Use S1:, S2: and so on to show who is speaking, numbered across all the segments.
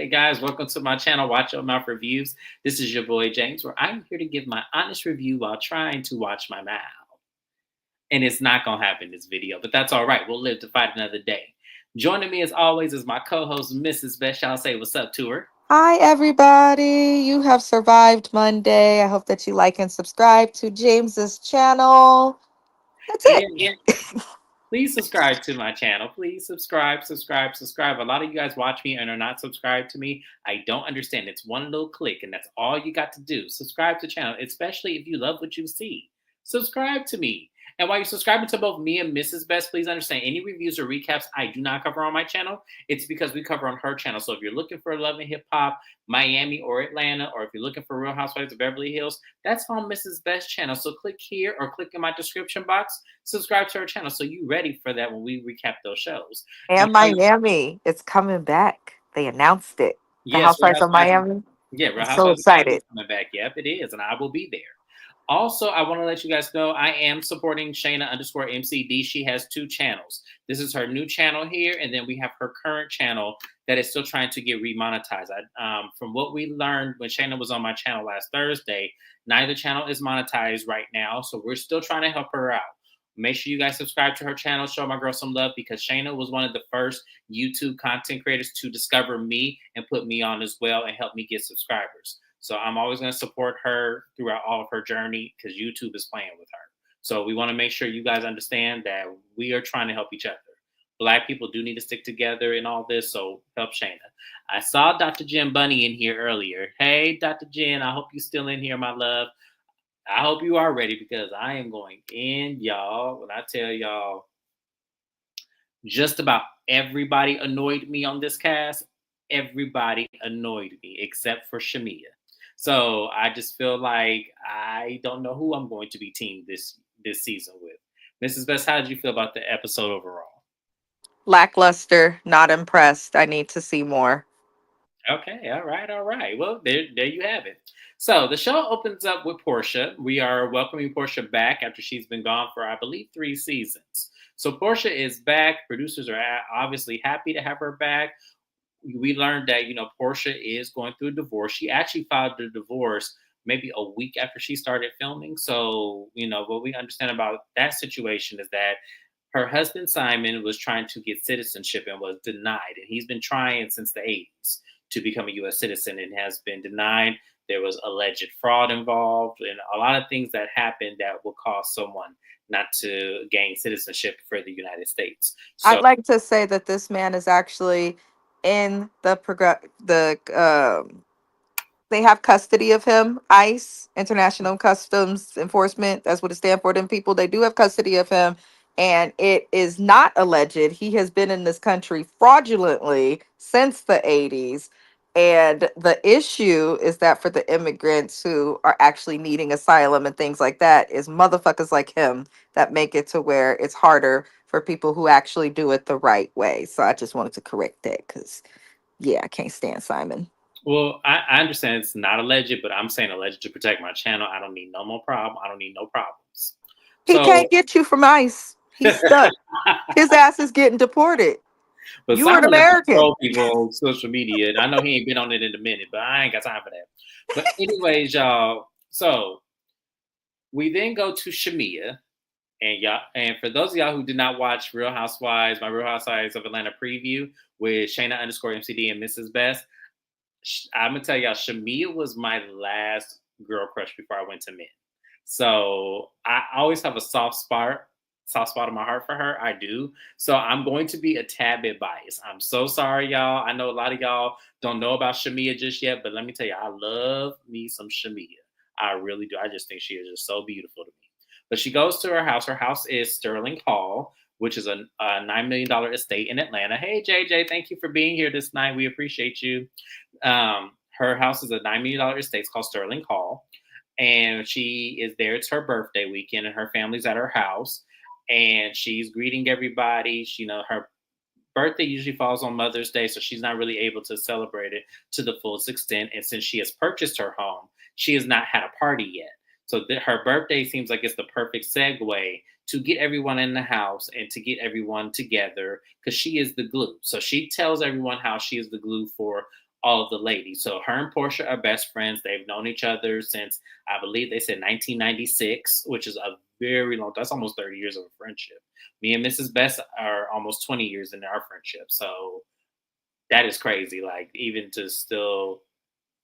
S1: guys, welcome to my channel, Watch Your Mouth Reviews. This is your boy James, where I'm here to give my honest review while trying to watch my mouth. And it's not going to happen in this video, but that's all right. We'll live to fight another day. Joining me as always is my co-host, Mrs. Best. Y'all say what's up to her.
S2: Hi, everybody. You have survived Monday. I hope that you like and subscribe to James's channel. That's it.
S1: And please subscribe to my channel. Please subscribe. A lot of you guys watch me and are not subscribed to me. I don't understand. It's one little click, and that's all you got to do. Subscribe to the channel, especially if you love what you see. Subscribe to me. And while you're subscribing to both me and Mrs. Best, please understand any reviews or recaps I do not cover on my channel. It's because we cover on her channel. So if you're looking for Love and Hip Hop, Miami or Atlanta, or if you're looking for Real Housewives of Beverly Hills, that's on Mrs. Best's channel. So click here or click in my description box, subscribe to her channel so you ready for that when we recap those shows.
S2: And Miami, it's coming back. They announced it. The
S1: Yes, Real
S2: Housewives of
S1: Housewives.
S2: Miami.
S1: Yeah, Real
S2: I'm so
S1: Housewives of Miami
S2: excited.
S1: is coming back. Yep, it is, and I will be there. Also, I want to let you guys know I am supporting Shana _ MCD. She has two channels. This is her new channel here, and then we have her current channel that is still trying to get remonetized. From what we learned when Shana was on my channel last Thursday, neither channel is monetized right now, so we're still trying to help her out. Make sure you guys subscribe to her channel, show my girl some love, because Shana was one of the first YouTube content creators to discover me and put me on as well and help me get subscribers. So I'm always going to support her throughout all of her journey because YouTube is playing with her. So we want to make sure you guys understand that we are trying to help each other. Black people do need to stick together in all this, so help Shana. I saw Dr. Jen Bunny in here earlier. Hey, Dr. Jen, I hope you're still in here, my love. I hope you are ready because I am going in, y'all. When I tell y'all, just about everybody annoyed me on this cast. Everybody annoyed me except for Shamia. So I just feel like I don't know who I'm going to be teamed this season with. Mrs. Best, how did you feel about the episode overall?
S2: Lackluster. Not impressed. I need to see more.
S1: Okay, all right. Well, there you have it. So the show opens up with Portia. We are welcoming Portia back after she's been gone for, I believe, 3 seasons. So Portia is back. Producers are obviously happy to have her back. We learned that, Portia is going through a divorce. She actually filed the divorce maybe a week after she started filming. So, what we understand about that situation is that her husband, Simon, was trying to get citizenship and was denied. And he's been trying since the 80s to become a U.S. citizen and has been denied. There was alleged fraud involved and a lot of things that happened that will cause someone not to gain citizenship for the United States. So,
S2: I'd like to say that this man is actually in they have custody of him. ICE, International Customs Enforcement. That's what it stands for. Them people, they do have custody of him. And it is not alleged. He has been in this country fraudulently since the 80s. And the issue is that for the immigrants who are actually needing asylum and things like that, is motherfuckers like him that make it to where it's harder for people who actually do it the right way. So I just wanted to correct that because, yeah, I can't stand Simon.
S1: well, I understand it's not alleged, but I'm saying alleged to protect my channel. I don't need no more problem. I don't need no problems.
S2: He
S1: So,
S2: can't get you from ICE. He's stuck. His ass is getting deported.
S1: but
S2: You are an
S1: Simon like to
S2: American.
S1: troll people on social media. And I know he ain't been on it in a minute, but I ain't got time for that. But anyways, y'all. So we then go to Shamia. And for those of y'all who did not watch Real Housewives, my Real Housewives of Atlanta preview with Shana _ MCD and Mrs. Best, I'm gonna tell y'all, Shamia was my last girl crush before I went to men. So I always have a soft spot in my heart for her. I do. So I'm going to be a tad bit biased. I'm so sorry, y'all. I know a lot of y'all don't know about Shamia just yet, but let me tell you, I love me some Shamia. I really do. I just think she is just so beautiful to me. But she goes to her house. Her house is Sterling Hall, which is a $9 million estate in Atlanta. Hey, JJ, thank you for being here this night. We appreciate you. Her house is a $9 million estate. It's called Sterling Hall. And she is there. It's her birthday weekend, and her family's at her house. And she's greeting everybody. Her birthday usually falls on Mother's Day, so she's not really able to celebrate it to the fullest extent. And since she has purchased her home, she has not had a party yet. So her birthday seems like it's the perfect segue to get everyone in the house and to get everyone together because she is the glue. So she tells everyone how she is the glue for all of the ladies. So her and Portia are best friends. They've known each other since I believe they said 1996, which is a very long. That's almost 30 years of a friendship. Me and Mrs. Best are almost 20 years in our friendship. So that is crazy. Like even to still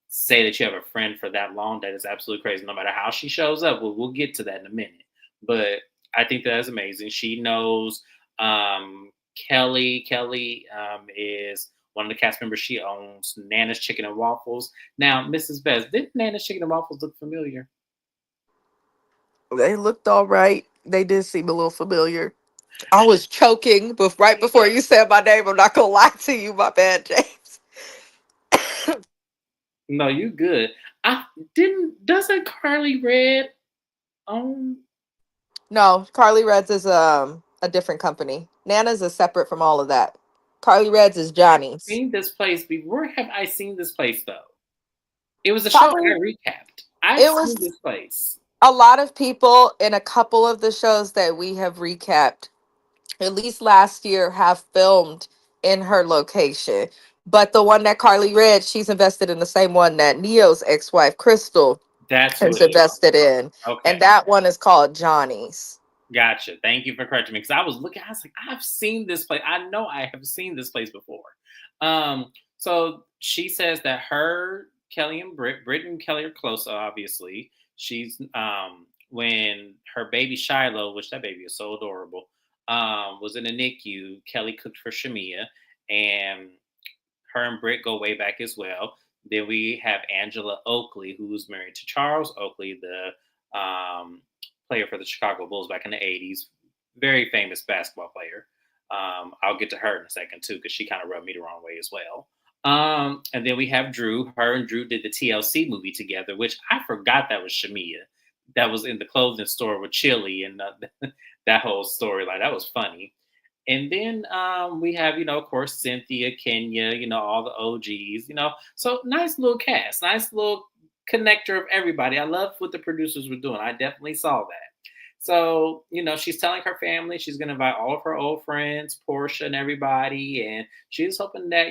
S1: say that you have a friend for that long, that is absolutely crazy. No matter how she shows up, we'll get to that in a minute. But I think that is amazing. She knows Kelly. Kelly is one of the cast members. She owns Nana's Chicken and Waffles. Now, Mrs. Best, did Nana's Chicken and Waffles look familiar?
S2: They looked all right. They did seem a little familiar. I was choking, but right before you said my name, I'm not gonna lie to you. My bad, James.
S1: No, you good. I didn't. Doesn't Carly Red own?
S2: No, Carly Reds is a different company. Nana's is separate from all of that. Carly Reds is Johnny's.
S1: Seen this place before? Where have I seen this place though? It was a show
S2: Probably
S1: I recapped. I've
S2: it
S1: seen
S2: was
S1: this place.
S2: a lot of people in a couple of the shows that we have recapped, at least last year, have filmed in her location. But the one that Carly Red, she's invested in the same one that Neo's ex-wife Crystal
S1: That's who
S2: has
S1: it is.
S2: invested in,
S1: Okay,
S2: and that one is called Johnny's.
S1: gotcha. Thank you for correcting me because I was looking. I was like, I've seen this place. I know I have seen this place before. So she says that her Kelly and Britt and Kelly are close. Obviously, she's when her baby Shiloh, which that baby is so adorable, was in the NICU. Kelly cooked for Shamia, and her and Britt go way back as well. Then we have Angela Oakley, who's married to Charles Oakley, the player for the Chicago Bulls back in the 80s. Very famous basketball player. I'll get to her in a second too, because she kind of rubbed me the wrong way as well. And then we have Drew. Her and Drew did the TLC movie together, which I forgot that was Shamia. That was in the clothing store with Chili and that whole storyline. That was funny. And then we have, of course, Cynthia, Kenya, all the OGs. So nice little cast, nice little connector of everybody. I love what the producers were doing. I definitely saw that. So, she's telling her family she's going to invite all of her old friends, Portia and everybody. And she's hoping that,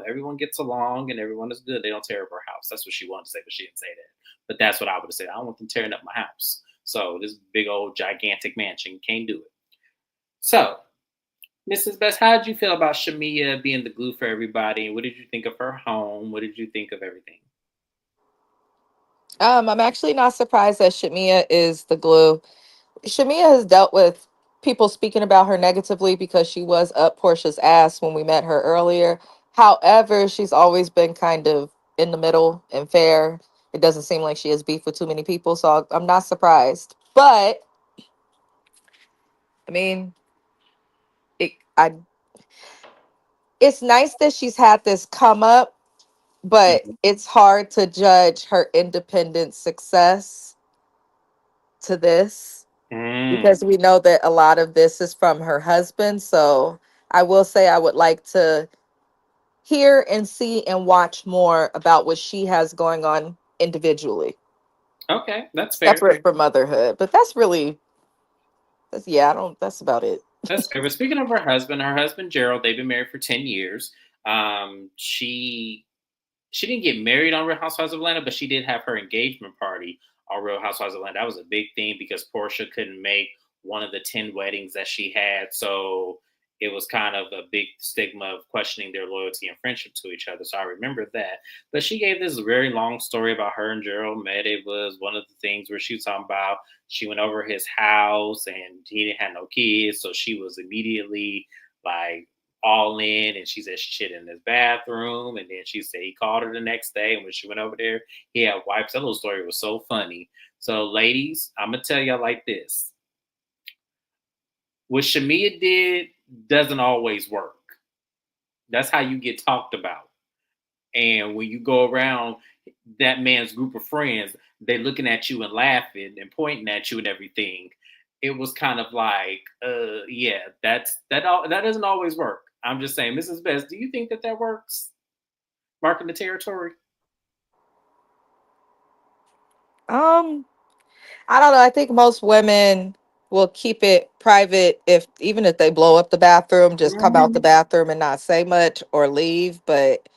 S1: everyone gets along and everyone is good. They don't tear up her house. That's what she wanted to say, but she didn't say that. But that's what I would have said. I don't want them tearing up my house. So this big old gigantic mansion can't do it. So Mrs. Best, how did you feel about Shamia being the glue for everybody? What did you think of her home? What did you think of everything?
S2: I'm actually not surprised that Shamia is the glue. Shamia has dealt with people speaking about her negatively because she was up Portia's ass when we met her earlier. However, she's always been kind of in the middle and fair. It doesn't seem like she has beef with too many people, so I'm not surprised. But I mean, it, I it's nice that she's had this come up, but
S1: Mhm.
S2: it's hard to judge her independent success to this
S1: Mm,
S2: because we know that a lot of this is from her husband. So I will say I would like to hear and see and watch more about what she has going on individually,
S1: okay, that's fair.
S2: separate from motherhood. But that's yeah, I don't that's about it.
S1: That's fair. But speaking of her husband Gerald, they've been married for 10 years. She didn't get married on Real Housewives of Atlanta, but she did have her engagement party on Real Housewives of Atlanta. That was a big thing because Portia couldn't make one of the 10 weddings that she had. So it was kind of a big stigma of questioning their loyalty and friendship to each other. So I remember that. But she gave this very long story about her and Gerald met. It was one of the things where she was talking about she went over his house and he didn't have no kids. So she was immediately like all in, and she said she shit in his bathroom, and then she said he called her the next day, and when she went over there, he had wipes. That little story was so funny. So, ladies, I'm gonna tell y'all like this: what Shamia did doesn't always work. That's how you get talked about, and when you go around that man's group of friends, they looking at you and laughing and pointing at you and everything. It was kind of like, yeah, that doesn't always work. I'm just saying, Mrs. Best, do you think that works? Marking the territory.
S2: Um, I don't know. I think most women will keep it private if even if they blow up the bathroom, just come out the
S1: Mhm.
S2: bathroom and not say much or leave. But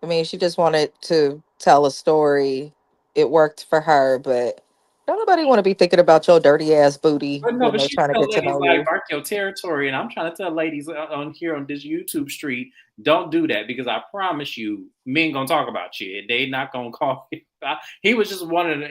S2: I mean, she just wanted to tell a story. It worked for her, but don't nobody want to be thinking about your dirty ass booty
S1: But no,
S2: when
S1: but
S2: they're
S1: she
S2: trying to
S1: tell
S2: get to
S1: ladies
S2: know
S1: like
S2: you.
S1: mark your territory, and I'm trying to tell ladies on here on this YouTube street, don't do that because I promise you, men gonna talk about you. And they not gonna call you. He was just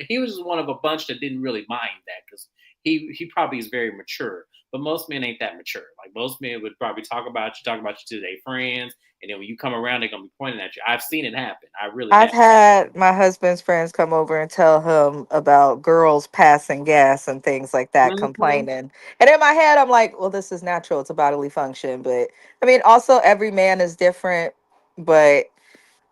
S1: he was just one of a bunch that didn't really mind that because he probably is very mature. But most men ain't that mature. Like most men would probably talk about you to their friends, and then when you come around, they're gonna be pointing at you. I've seen it happen. I really
S2: I've
S1: have.
S2: had my husband's friends come over and tell him about girls passing gas and things like that,
S1: Mhm.
S2: complaining. And in my head, I'm like, well, this is natural. It's a bodily function. But I mean, also, every man is different. But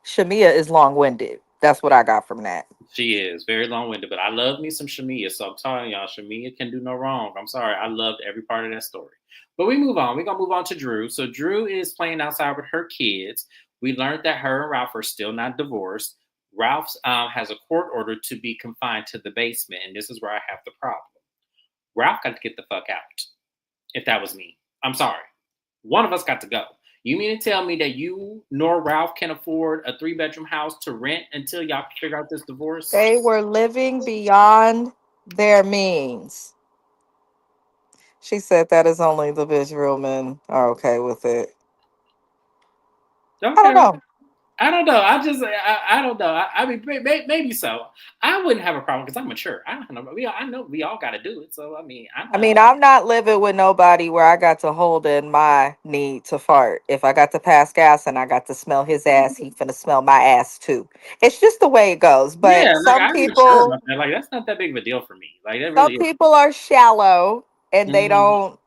S2: Shamia is long winded. That's what I got from that.
S1: She is very long winded, but I love me some Shamia. So I'm telling y'all, Shamia can do no wrong. I'm sorry. I loved every part of that story. But we move on. We're going to move on to Drew. So Drew is playing outside with her kids. We learned that her and Ralph are still not divorced. Ralph has a court order to be confined to the basement. And this is where I have the problem. Ralph got to get the fuck out if that was me. I'm sorry. One of us got to go. You mean to tell me that you nor Ralph can afford a 3-bedroom house to rent until y'all can figure out this divorce?
S2: They were living beyond their means. She said that is only the bitch real men are okay with it. I don't
S1: Okay.
S2: know.
S1: I don't know. I don't know. I mean, maybe so. I wouldn't have a problem because I'm mature. I don't know. I know we all got to do it. So I mean, I don't
S2: I
S1: have a
S2: mean, I'm not living with nobody where I got to hold in my need to fart. If I got to pass gas and I got to smell his ass, he finna smell my ass too. It's just the way it goes.
S1: yeah.
S2: But
S1: Like I'm mature about that. Like that's not that big of a deal for me. Like that
S2: some
S1: really is.
S2: people are shallow and they
S1: Mhm.
S2: don't,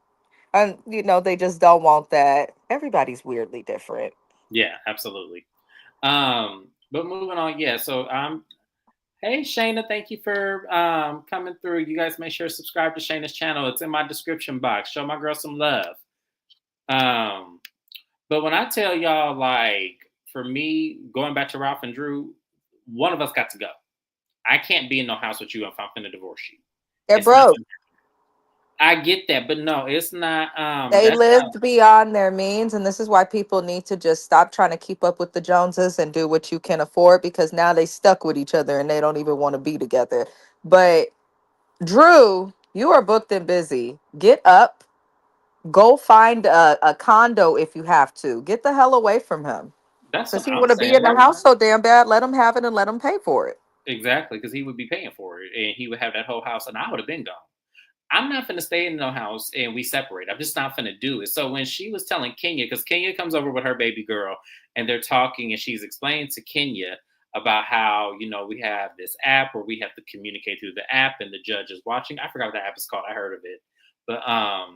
S2: and they just don't want that. Everybody's weirdly different.
S1: Yeah, absolutely. But moving on. Yeah. So hey Shana, thank you for coming through. You guys make sure to subscribe to Shana's channel. It's in my description box. Show my girl some love. Um, but when I tell y'all, like, for me, going back to Ralph and Drew, one of us got to go. I can't be in no house with you if I'm finna divorce you.
S2: They're
S1: It's not.
S2: broke.
S1: I get that, but no, it's not.
S2: They
S1: That's not.
S2: lived beyond their means, and this is why people need to just stop trying to keep up with the Joneses and do what you can afford because now they stuck with each other and they don't even want to be together. But Drew, you are booked and busy. Get up, go find a condo if you have to. Get the hell away from him
S1: That's
S2: because
S1: what
S2: he
S1: I'm
S2: want to be
S1: saying.
S2: in the
S1: Like
S2: house so damn bad. Let him have it and let him pay for it.
S1: exactly, because he would be paying for it, and he would have that whole house, and I would have been gone. I'm not gonna stay in no house and we separate. I'm just not gonna do it. So when she was telling Kenya, because Kenya comes over with her baby girl and they're talking and she's explaining to Kenya about how, we have this app where we have to communicate through the app and the judge is watching. I forgot what the app is called. I heard of it. But I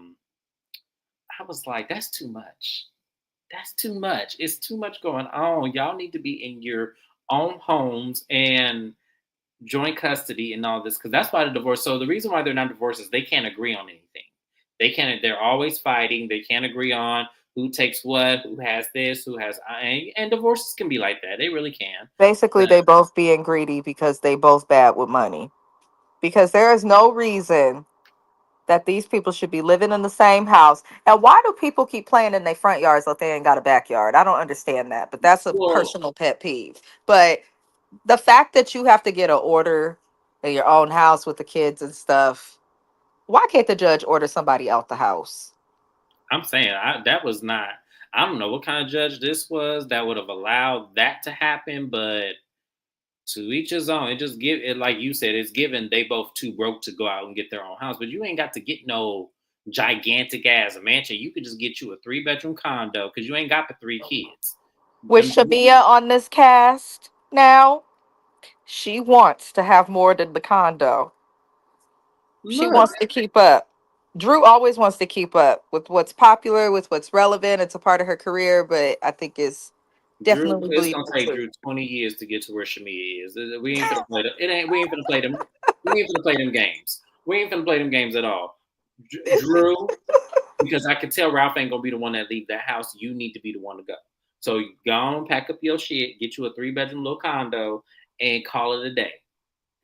S1: was like, that's too much. That's too much. It's too much going on. Y'all need to be in your own homes and joint custody and all this because that's why the divorce. So the reason why they're not divorced is they can't agree on anything. They can't. They're always fighting. They can't agree on who takes what, who has this, who has. And divorces can be like that. They really can.
S2: Basically,
S1: But
S2: they both being greedy because they both bad with money. Because there is no reason that these people should be living in the same house. And why do people keep playing in their front yards like they ain't got a backyard? I don't understand that, but that's a
S1: well,
S2: personal pet peeve. But the fact that you have to get an order in your own house with the kids and stuff, why can't the judge order somebody out the house?
S1: I'm saying that was not. I don't know what kind of judge this was that would have allowed that to happen, but to each his own. It just give it like you said. It's given they both too broke to go out and get their own house, but you ain't got to get no gigantic ass mansion. You could just get you a 3-bedroom condo because you ain't got the 3 kids.
S2: With
S1: Them,
S2: Shamia on this cast now, she wants to have more than the condo. She
S1: look,
S2: wants to keep up. Drew always wants to keep up with what's popular, with what's relevant. It's a part of her career, but I think it's
S1: Drew.
S2: definitely
S1: It's gonna
S2: bleeding
S1: take
S2: too.
S1: Drew 20 years to get to where Shamia is. We ain't gonna play them. It ain't. We ain't gonna play them. We ain't gonna play them games. We ain't gonna play them games at all. Drew, because I could tell Ralph ain't gonna be the one that leave that house. You need to be the one to go. So go on, pack up your shit, get you a 3-bedroom little condo, and call it a day.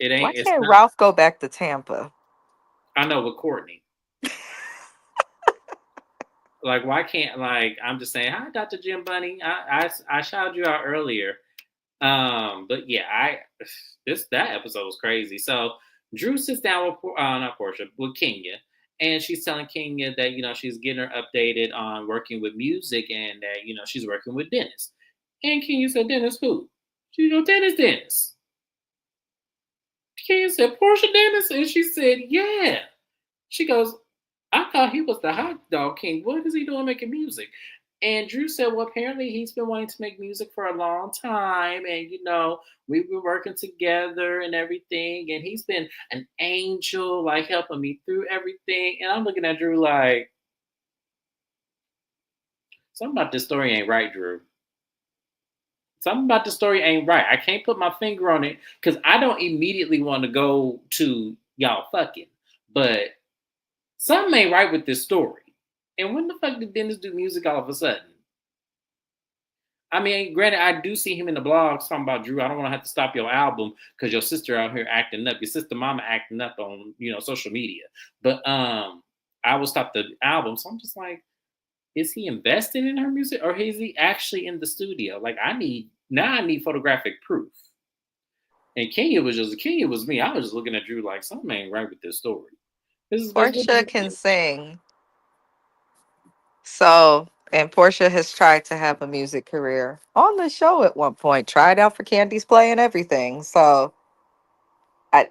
S1: It
S2: Why
S1: ain't. It's
S2: can't
S1: not.
S2: Ralph go back to Tampa?
S1: I know with Courtney. Like, why can't like I'm just saying, hi, Dr. Jim Bunny. I shouted you out earlier, But yeah, I this that episode was crazy. So Drew sits down with not Portia with Kenya, and she's telling Kenya that she's getting her updated on working with music, and that she's working with Dennis. And Kenya said, "Dennis who?" She goes, "Dennis." Kenya said, "Portia Dennis," and she said, "Yeah." She goes, "I thought he was the hot dog king. What is he doing making music?" And Drew said, "Well, apparently he's been wanting to make music for a long time. And, we've been working together and everything. And he's been an angel, like helping me through everything." And I'm looking at Drew like, something about this story ain't right, Drew. Something about the story ain't right. I can't put my finger on it because I don't immediately want to go to y'all fucking. But something ain't right with this story. And when the fuck did Dennis do music all of a sudden? I mean, granted, I do see him in the blogs talking about Drew. I don't want to have to stop your album because your sister out here acting up. Your sister mama acting up on social media. But I will stop the album. So I'm just like, is he investing in her music or is he actually in the studio? Like I need photographic proof. And Kenya was me. I was just looking at Drew like something ain't right with this story. This is this what
S2: Portia can sing. So, and Portia has tried to have a music career on the show at one point, tried out for Candy's Play and everything. So, I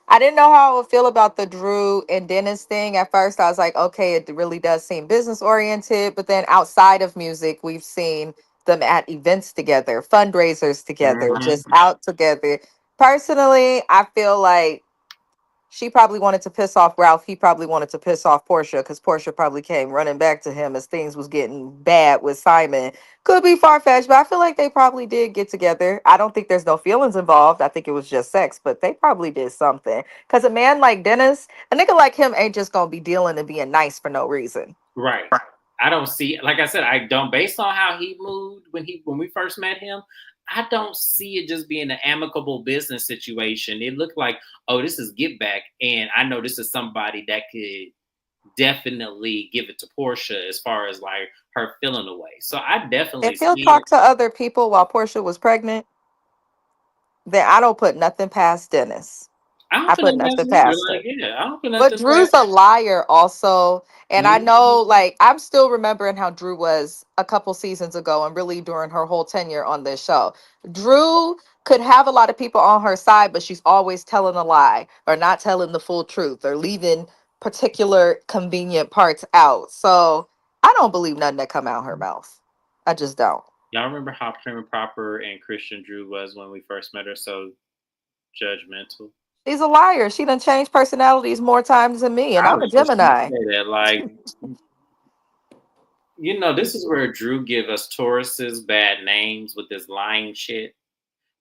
S2: I didn't know how I would feel about the Drew and Dennis thing. At first, I was like, okay, it really does seem business oriented. But then outside of music, we've seen them at events together, fundraisers together, just
S1: Mhm.
S2: out together. Personally, I feel like she probably wanted to piss off Ralph. He probably wanted to piss off Portia because Portia probably came running back to him as things was getting bad with Simon. Could be far fetched, but I feel like they probably did get together. I don't think there's no feelings involved. I think it was just sex, but they probably did something. Because a man like Dennis, a nigga like him ain't just gonna be dealing and being nice for no reason.
S1: Right. I don't see, like I said, I don't, based on how he moved when we first met him, I don't see it just being an amicable business situation. It looked like, oh, this is get back, and I know this is somebody that could definitely give it to Portia as far as like her feeling away. So I definitely
S2: If he'll
S1: see it.
S2: talk to other people while Portia was pregnant, then I don't put nothing past Dennis.
S1: I don't
S2: I
S1: put
S2: put
S1: nothing past
S2: nothing
S1: neither.
S2: past
S1: Like,
S2: him.
S1: yeah, I don't put
S2: But
S1: nothing
S2: Drew's
S1: past.
S2: a liar also. And I
S1: Mhm.
S2: know, like, I'm still remembering how Drew was a couple seasons ago and really during her whole tenure on this show. Drew could have a lot of people on her side, but she's always telling a lie or not telling the full truth or leaving particular convenient parts out. So I don't believe nothing that come out her mouth. I just don't.
S1: Y'all remember how prim and proper and Christian Drew was when we first met her? So judgmental.
S2: She's a liar. She done changed personalities more times than me, and
S1: I
S2: I'm a
S1: was just gonna
S2: Gemini.
S1: say that, like, this is where Drew give us Tauruses bad names with this lying shit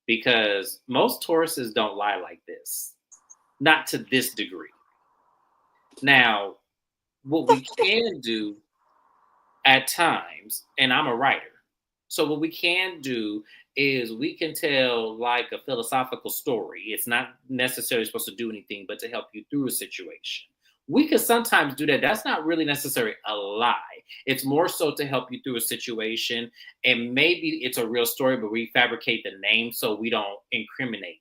S1: because most Tauruses don't lie like this, not to this degree. Now, what we can do at times, and I'm a writer, so what we can do is we can tell like a philosophical story. It's not necessarily supposed to do anything but to help you through a situation. We could sometimes do that. That's not really necessarily a lie. It's more so to help you through a situation, and maybe it's a real story, but we fabricate the name so we don't incriminate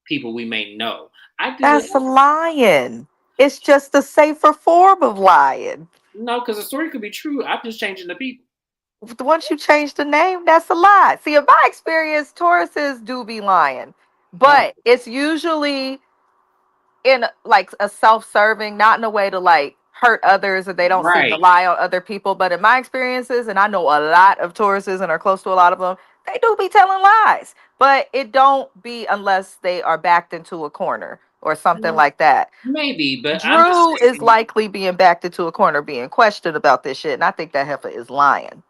S1: people we may know. I do it.
S2: That's lying. It's just a safer form of lying.
S1: No, because the story could be true. I'm just changing the people.
S2: Once you change the name, that's a lie. See, in my experience, Tauruses do be lying,
S1: No,
S2: but it's usually in like a self-serving, not in a way to like hurt others, or they don't see
S1: right.
S2: rely on other people. But in my experiences, and I know a lot of Tauruses and are close to a lot of them, they do be telling lies, but it don't be unless they are backed into a corner or something like that.
S1: Maybe, but I'm just
S2: Drew is
S1: saying
S2: likely being backed into a corner, being questioned about this shit, and I think that heifer is lying.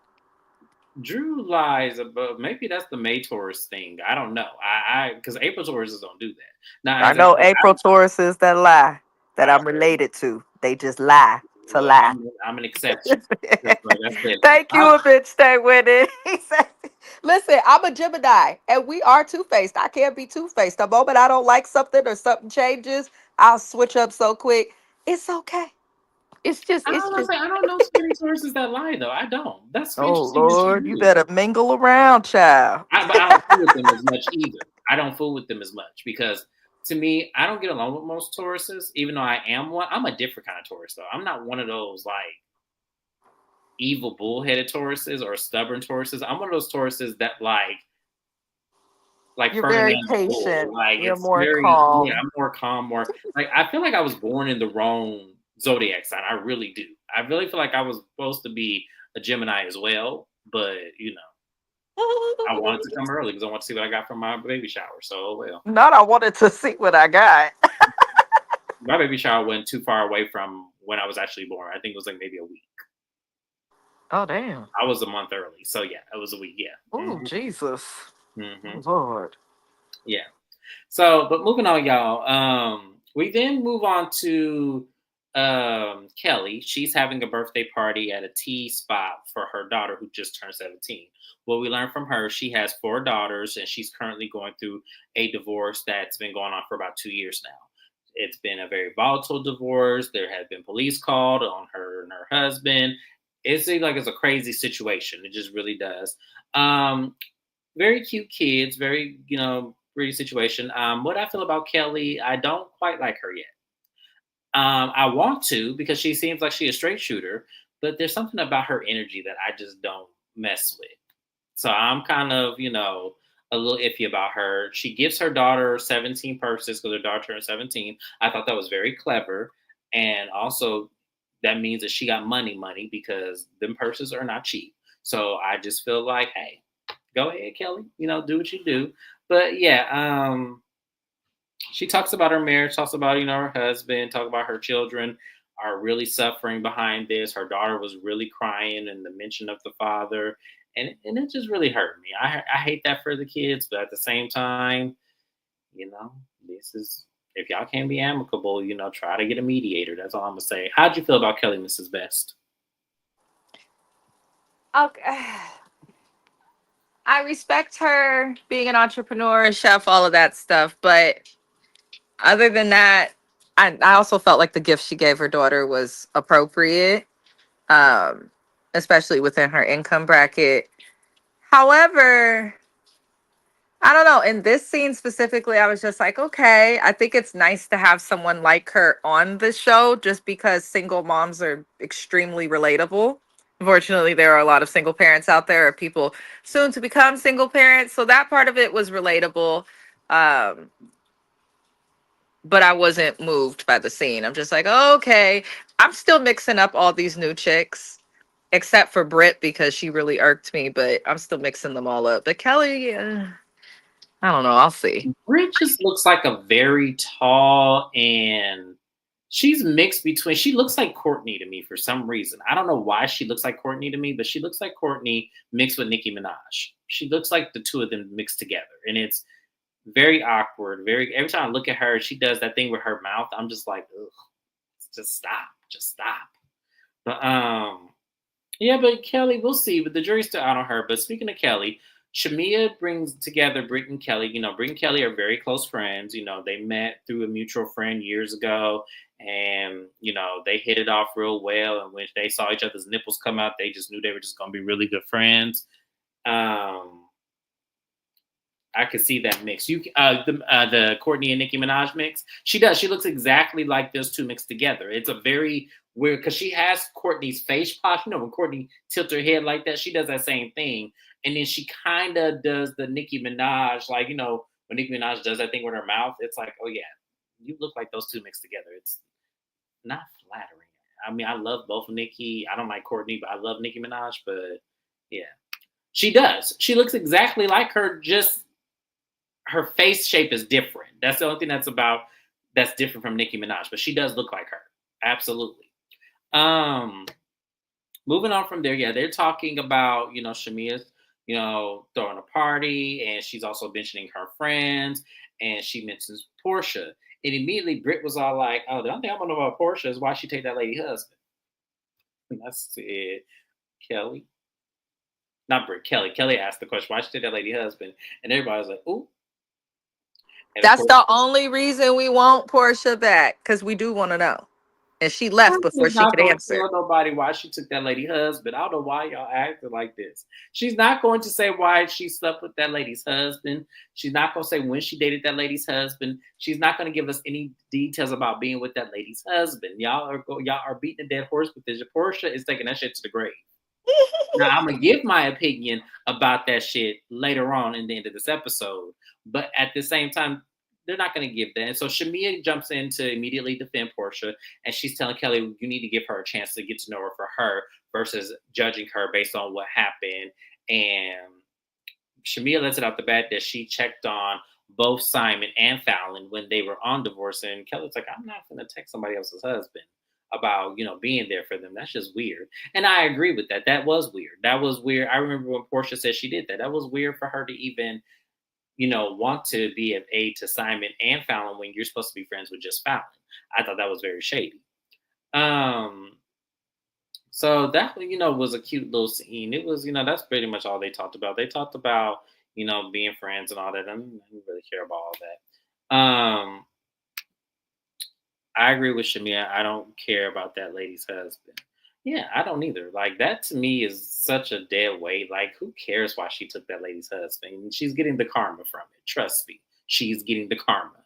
S1: Drew lies about maybe that's the May Taurus thing. I don't know. I because April Tauruses don't do that. Now,
S2: I
S1: as I
S2: know
S1: said,
S2: April Tauruses that lie, that
S1: I
S2: I'm related to. They just lie to
S1: well,
S2: lie.
S1: I'm an exception. Just like I said,
S2: Thank
S1: I,
S2: you, a bitch. Stay with it. He said, listen, I'm a Gemini, and we are two faced. I can't be two faced. The moment I don't like something or something changes, I'll switch up so quick. It's okay. It's just.
S1: I don't know too many Tauruses that lie though. I don't. That's
S2: Oh
S1: interesting that you
S2: Lord, you
S1: do.
S2: better mingle around, child.
S1: But I don't fool with them as much either. I don't fool with them as much because to me, I don't get along with most Tauruses, even though I am one. I'm a different kind of Taurus though. I'm not one of those like evil bullheaded Tauruses or stubborn Tauruses. I'm one of those Tauruses that like
S2: You're very
S1: Ferdinand the
S2: patient.
S1: Bull. Like
S2: You're
S1: it's
S2: more
S1: very yeah,
S2: calm.
S1: I'm more calm, more like I feel like I was born in the wrong zodiac sign. I really do. I really feel like I was supposed to be a Gemini as well, but I wanted to come early because I want to see what I got from my baby shower. So well,
S2: Not I wanted to see what I got.
S1: my baby shower went too far away from when I was actually born. I think it was like maybe a week.
S2: Oh damn.
S1: I was a month early, so yeah, it was a week. Yeah,
S2: Oh Jesus.
S1: hmm
S2: Lord.
S1: yeah. So, but moving on, y'all. We then move on to Kelly. She's having a birthday party at a tea spot for her daughter who just turned 17. What we learned from her, she has 4 daughters and she's currently going through a divorce that's been going on for about 2 years now. It's been a very volatile divorce. There have been police called on her and her husband. It seems like it's a crazy situation. It just really does. Um, Very cute kids, very, pretty situation. What I feel about Kelly, I don't quite like her yet. I want to because she seems like she's a straight shooter, but there's something about her energy that I just don't mess with. So I'm kind of, a little iffy about her. She gives her daughter 17 purses because her daughter turned 17. I thought that was very clever. And also, that means that she got money because them purses are not cheap. So I just feel like, hey, go ahead, Kelly. Do what you do. But yeah, she talks about her marriage, talks about her husband, talk about her children are really suffering behind this. Her daughter was really crying and the mention of the father, and it just really hurt me. I hate that for the kids, but at the same time, you know, this is if y'all can't be amicable, try to get a mediator. That's all I'm gonna say. How'd you feel about Kelly, Mrs. Best?
S2: Okay. I respect her being an entrepreneur, a chef, all of that stuff. But other than that, I also felt like the gift she gave her daughter was appropriate, um, especially within her income bracket. However, I don't know. In this scene specifically, I was just like, okay, I think it's nice to have someone like her on the show just because single moms are extremely relatable. Unfortunately, there are a lot of single parents out there or people soon to become single parents. So that part of it was relatable. Um, but I wasn't moved by the scene. I'm just like, oh, okay. I'm still mixing up all these new chicks, except for Britt because she really irked me, but I'm still mixing them all up. But Kelly, I don't know. I'll see.
S1: Brit just looks like a very tall and she's mixed between. She looks like Courtney to me for some reason. I don't know why she looks like Courtney to me, but she looks like Courtney mixed with Nicki Minaj. She looks like the two of them mixed together, and it's very awkward. Very every time I look at her, she does that thing with her mouth. I'm just like, ugh, just stop. But yeah, but Kelly, we'll see. But the jury's still out on her. But speaking of Kelly, Shamia brings together Britt and Kelly. Britt and Kelly are very close friends. They met through a mutual friend years ago, and they hit it off real well. And when they saw each other's nipples come out, they just knew they were just going to be really good friends. I could see that mix. The Courtney and Nicki Minaj mix. She does. She looks exactly like those two mixed together. It's a very weird because she has Courtney's face pop. When Courtney tilts her head like that, she does that same thing, and then she kind of does the Nicki Minaj, like when Nicki Minaj does that thing with her mouth. It's like, oh yeah, you look like those two mixed together. It's not flattering. I mean, I love both Nicki. I don't like Courtney, but I love Nicki Minaj. But yeah, she does. She looks exactly like her. Just her face shape is different. That's the only thing that's different from Nicki Minaj, but she does look like her. Absolutely. Um, Moving on from there, yeah, they're talking about, Shamia's, throwing a party, and she's also mentioning her friends, and she mentions Portia. And immediately Britt was all like, oh, the only thing I want to know about Portia is why she take that lady husband. And that's it. Kelly. Not Britt, Kelly. Kelly asked the question, why she take that lady husband? And everybody was like, ooh. And of
S2: That's
S1: course,
S2: the only reason we want Portia back because we do want to know. And she left before
S1: She's
S2: she
S1: not
S2: could
S1: going to
S2: answer.
S1: tell nobody why she took that lady husband. I don't know why y'all acting like this. She's not going to say why she slept with that lady's husband. She's not going to say when she dated that lady's husband. She's not going to give us any details about being with that lady's husband. Y'all are beating a dead horse with this. Portia is taking that shit to the grave. Now I'm gonna give my opinion about that shit later on in the end of this episode, but at the same time, they're not gonna give that. And so Shamia jumps in to immediately defend Portia, and she's telling Kelly, "You need to give her a chance to get to know her for her versus judging her based on what happened." And Shamia lets it out the bat that she checked on both Simon and Fallon when they were on divorce, and Kelly's like, "I'm not gonna text somebody else's husband about being there for them. That's just weird." And I agree with that. That was weird. That was weird. I remember when Portia said she did that. That was weird for her to even want to be an aide to Simon and Fallon when you're supposed to be friends with just Fallon. I thought that was very shady. Um, so that was a cute little scene. It was that's pretty much all they talked about. They talked about being friends and all that. I didn't really care about all that. I agree with Shamia. I don't care about that lady's husband. Yeah, I don't either. Like that to me is such a dead weight. Like who cares why she took that lady's husband? She's getting the karma from it. Trust me, she's getting the karma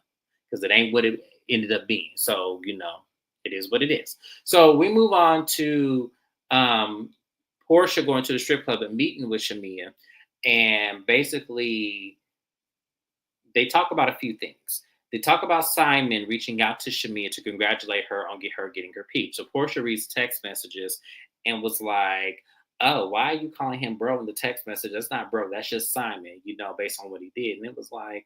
S1: because it ain't what it ended up being. So it is what it is. So we move on to um, Portia going to the strip club and meeting with Shamia, and basically they talk about a few things. They talk about Simon reaching out to Shamia to congratulate her on her getting her peep. So Portia reads text messages and was like, "Oh, why are you calling him bro in the text message? That's not bro. That's just Simon, based on what he did." And it was like,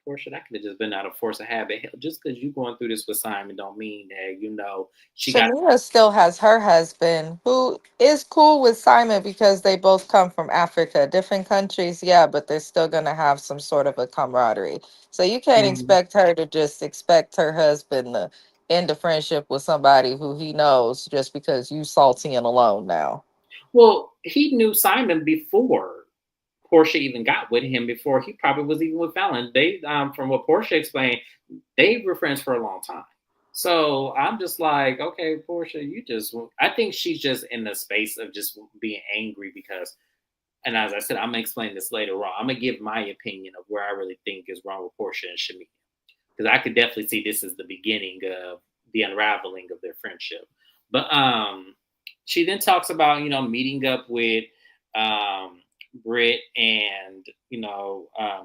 S1: Portia, that could have just been out of force of habit. Hell, just because you going through this with Simon don't mean that she got.
S2: Shamira still has her husband who is cool with Simon because they both come from Africa, different countries, yeah, but they're still going to have some sort of a camaraderie. So you can't
S1: Mhm.
S2: expect her to just expect her husband to end a friendship with somebody who he knows just because you salty and alone now.
S1: Well, he knew Simon before Portia even got with him, before he probably was even with Fallon. They, from what Portia explained, they were friends for a long time. So I'm just like, okay, Portia, I think she's just in the space of just being angry because, and as I said, I'm gonna explain this later on. I'm gonna give my opinion of where I really think is wrong with Portia and Shamia, because I could definitely see this as the beginning of the unraveling of their friendship. But she then talks about meeting up with um, Britt and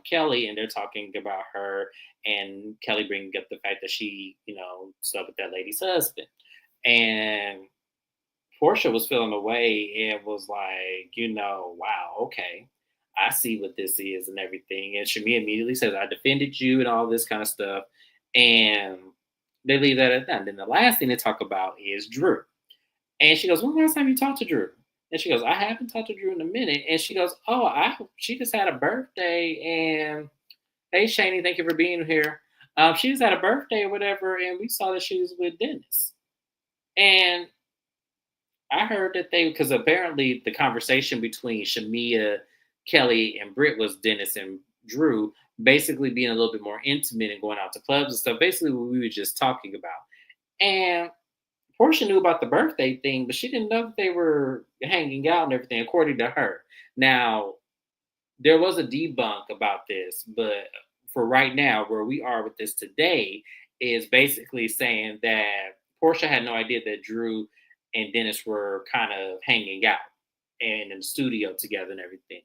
S1: Kelly, and they're talking about her, and Kelly bringing up the fact that she slept with that lady's husband, and Portia was feeling away and was like, wow, okay, I see what this is and everything. And Shamia immediately says, "I defended you" and all this kind of stuff. And they leave that at that. And then the last thing they talk about is Drew. And she goes, "When the last time you talked to Drew?" And she goes, "I haven't talked to Drew in a minute." And she goes, "Oh, she just had a birthday. And hey, Shani, thank you for being here. She just had a birthday or whatever. And we saw that she was with Dennis." And I heard that because apparently the conversation between Shamia, Kelly, and Britt was Dennis and Drew basically being a little bit more intimate and going out to clubs and stuff. Basically, what we were just talking about. And Portia knew about the birthday thing, but she didn't know that they were hanging out and everything, according to her. Now, there was a debunk about this, but for right now, where we are with this today, is basically saying that Portia had no idea that Drew and Dennis were kind of hanging out and in the studio together and everything.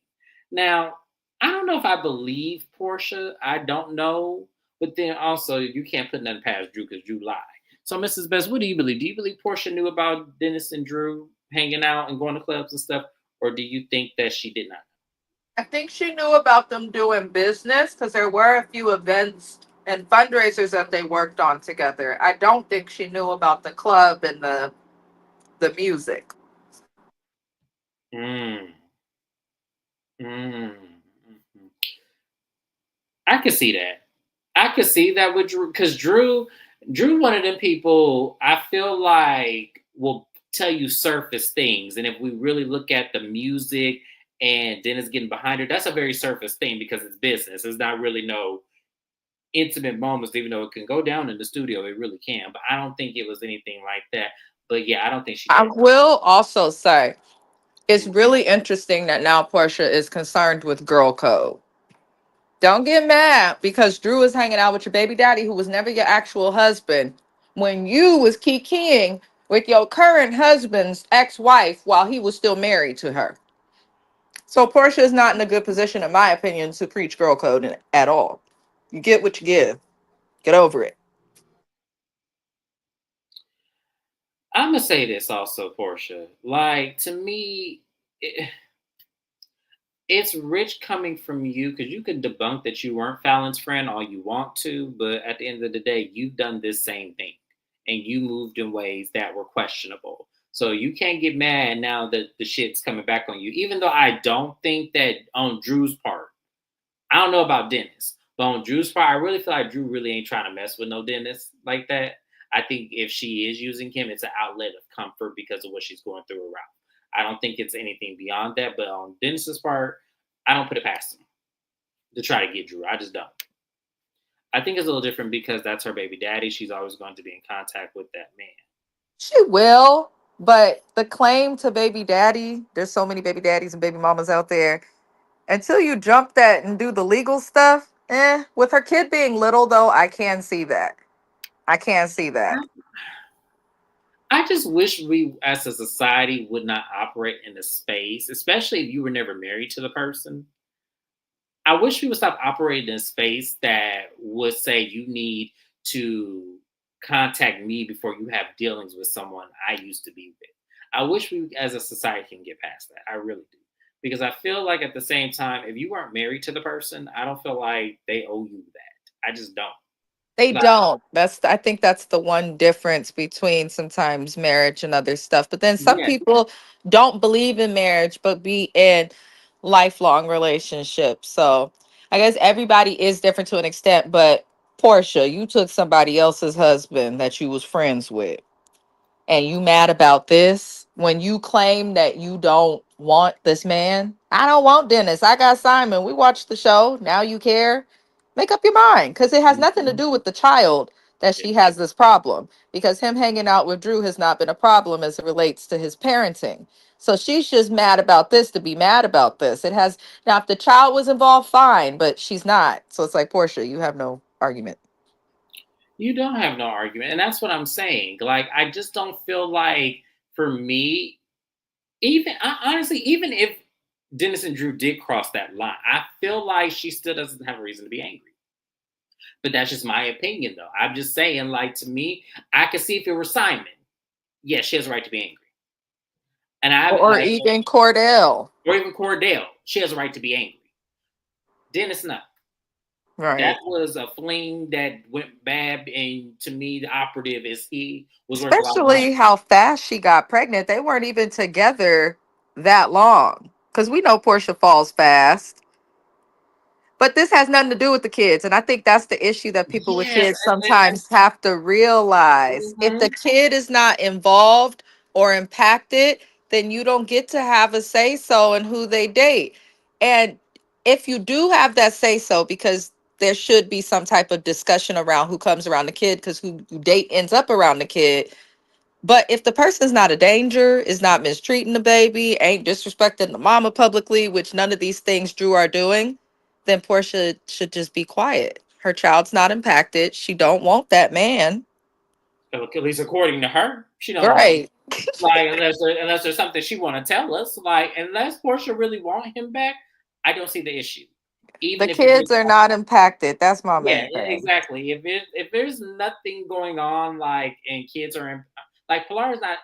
S1: Now, I don't know if I believe Portia. I don't know. But then also, you can't put nothing past Drew because Drew lied. So, Mrs. Best, what do you believe? Do you believe Portia knew about Dennis and Drew hanging out and going to clubs and stuff? Or do you think that she did not?
S2: I think she knew about them doing business because there were a few events and fundraisers that they worked on together. I don't think she knew about the club and the music.
S1: Mm, mm, mm. I could see that. I could see that with Drew because Drew, one of them people I feel like will tell you surface things, and if we really look at the music and Dennis getting behind her, that's a very surface thing because it's business. It's not really no. intimate moments, even though it can go down in the studio, it really can. But I don't think it was anything like that. But yeah, I don't think she
S2: I
S1: did.
S2: will also say it's really interesting that now Portia is concerned with girl code. Don't get mad because Drew is hanging out with your baby daddy, who was never your actual husband, when you was kikiing with your current husband's ex-wife while he was still married to her. So Portia is not in a good position, in my opinion, to preach girl code at all. You get what you give. Get over it.
S1: I'm gonna say this also, Portia. Like to me, it's rich coming from you because you can debunk that you weren't Fallon's friend all you want to, but at the end of the day, you've done this same thing and you moved in ways that were questionable. So you can't get mad now that the shit's coming back on you. Even though I don't think that on Drew's part, I don't know about Dennis, but on Drew's part, I really feel like Drew really ain't trying to mess with no Dennis like that. I think if she is using him, it's an outlet of comfort because of what she's going through around. I don't think it's anything beyond that. But on Dennis's part, I don't put it past him to try to get Drew. I just don't. I think it's a little different because that's her baby daddy. She's always going to be in contact with that man.
S2: She will, but the claim to baby daddy, there's so many baby daddies and baby mamas out there. Until you jump that and do the legal stuff, with her kid being little though, I can see that. I can see that.
S1: I just wish we as a society would not operate in the space, especially if you were never married to the person. I wish we would stop operating in a space that would say you need to contact me before you have dealings with someone I used to be with. I wish we as a society can get past that. I really do. Because I feel like at the same time, if you weren't married to the person, I don't feel like they owe you that. I just don't.
S2: They
S1: Like,
S2: don't. I think that's the one difference between sometimes marriage and other stuff. But then some
S1: yeah,
S2: people don't believe in marriage but be in lifelong relationships. So I guess everybody is different to an extent, but Portia, you took somebody else's husband that you was friends with, and you mad about this when you claim that you don't want this man. I don't want Dennis. I got Simon. We watched the show. Now you care. Make up your mind, because it has nothing to
S1: mhm,
S2: do with the child that
S1: yeah.
S2: she has this problem, because him hanging out with Drew has not been a problem as it relates to his parenting. So she's just mad about this to be mad about this. It has, now if the child was involved, fine, but she's not. So it's like, Portia, you have no argument.
S1: You don't have no argument. And that's what I'm saying. Like, I just don't feel like, for me, honestly, even if Dennis and Drew did cross that line, I feel like she still doesn't have a reason to be angry. But that's just my opinion, though. I'm just saying, like, to me, I could see if it were Simon, yeah, she has a right to be angry. And I
S2: Or
S1: like,
S2: even Cordell.
S1: or even Cordell, she has a right to be angry. Dennis, not. That
S2: Right.
S1: was a fling that went bad, and to me, the operative is he was worth a lot of money.
S2: Especially how fast she got pregnant. They weren't even together that long. Because we know Portia falls fast. But this has nothing to do with the kids. And I think that's the issue that people with
S1: Yes,
S2: kids sometimes have to realize. If the
S1: mhm.
S2: kid is not involved or impacted, then you don't get to have a say so in who they date. And if you do have that say so, because there should be some type of discussion around who comes around the kid, because who you date ends up around the kid. But if the person's not a danger, is not mistreating the baby, ain't disrespecting the mama publicly, which none of these things Drew are doing, then Portia should just be quiet. Her child's not impacted. She don't want that man.
S1: At least according to her, she don't want him.
S2: Right.
S1: Like unless there's something she want to tell us. Like unless Portia really want him back, I don't see the issue.
S2: The
S1: Even if it
S2: kids
S1: is,
S2: are not impacted. That's my
S1: yeah,
S2: main thing.
S1: exactly. If there's nothing going on, like and kids are in, like Pilar's not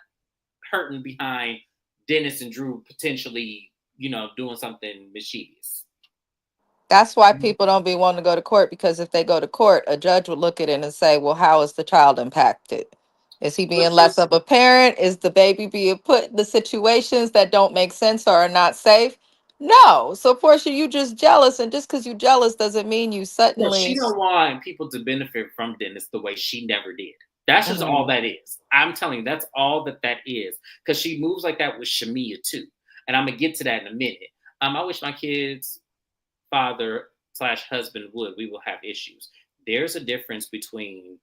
S1: hurting behind Dennis and Drew potentially, doing something mischievous.
S2: That's why people don't be wanting to go to court, because if they go to court, a judge would look at it and say, well, how is the child impacted? Is he being
S1: Which is
S2: less of a parent? Is the baby being put in the situations that don't make sense or are not safe? No. So, Portia, you just jealous. And just because you jealous doesn't mean you
S1: no, she
S2: suddenly.
S1: don't want people to benefit from Dennis the way she never did. That's just all
S2: Mhm.
S1: that is. I'm telling you, that's all that is. Because she moves like that with Shamia too, and I'm gonna get to that in a minute. I wish my kids' father slash husband would. We will have issues. there's a difference between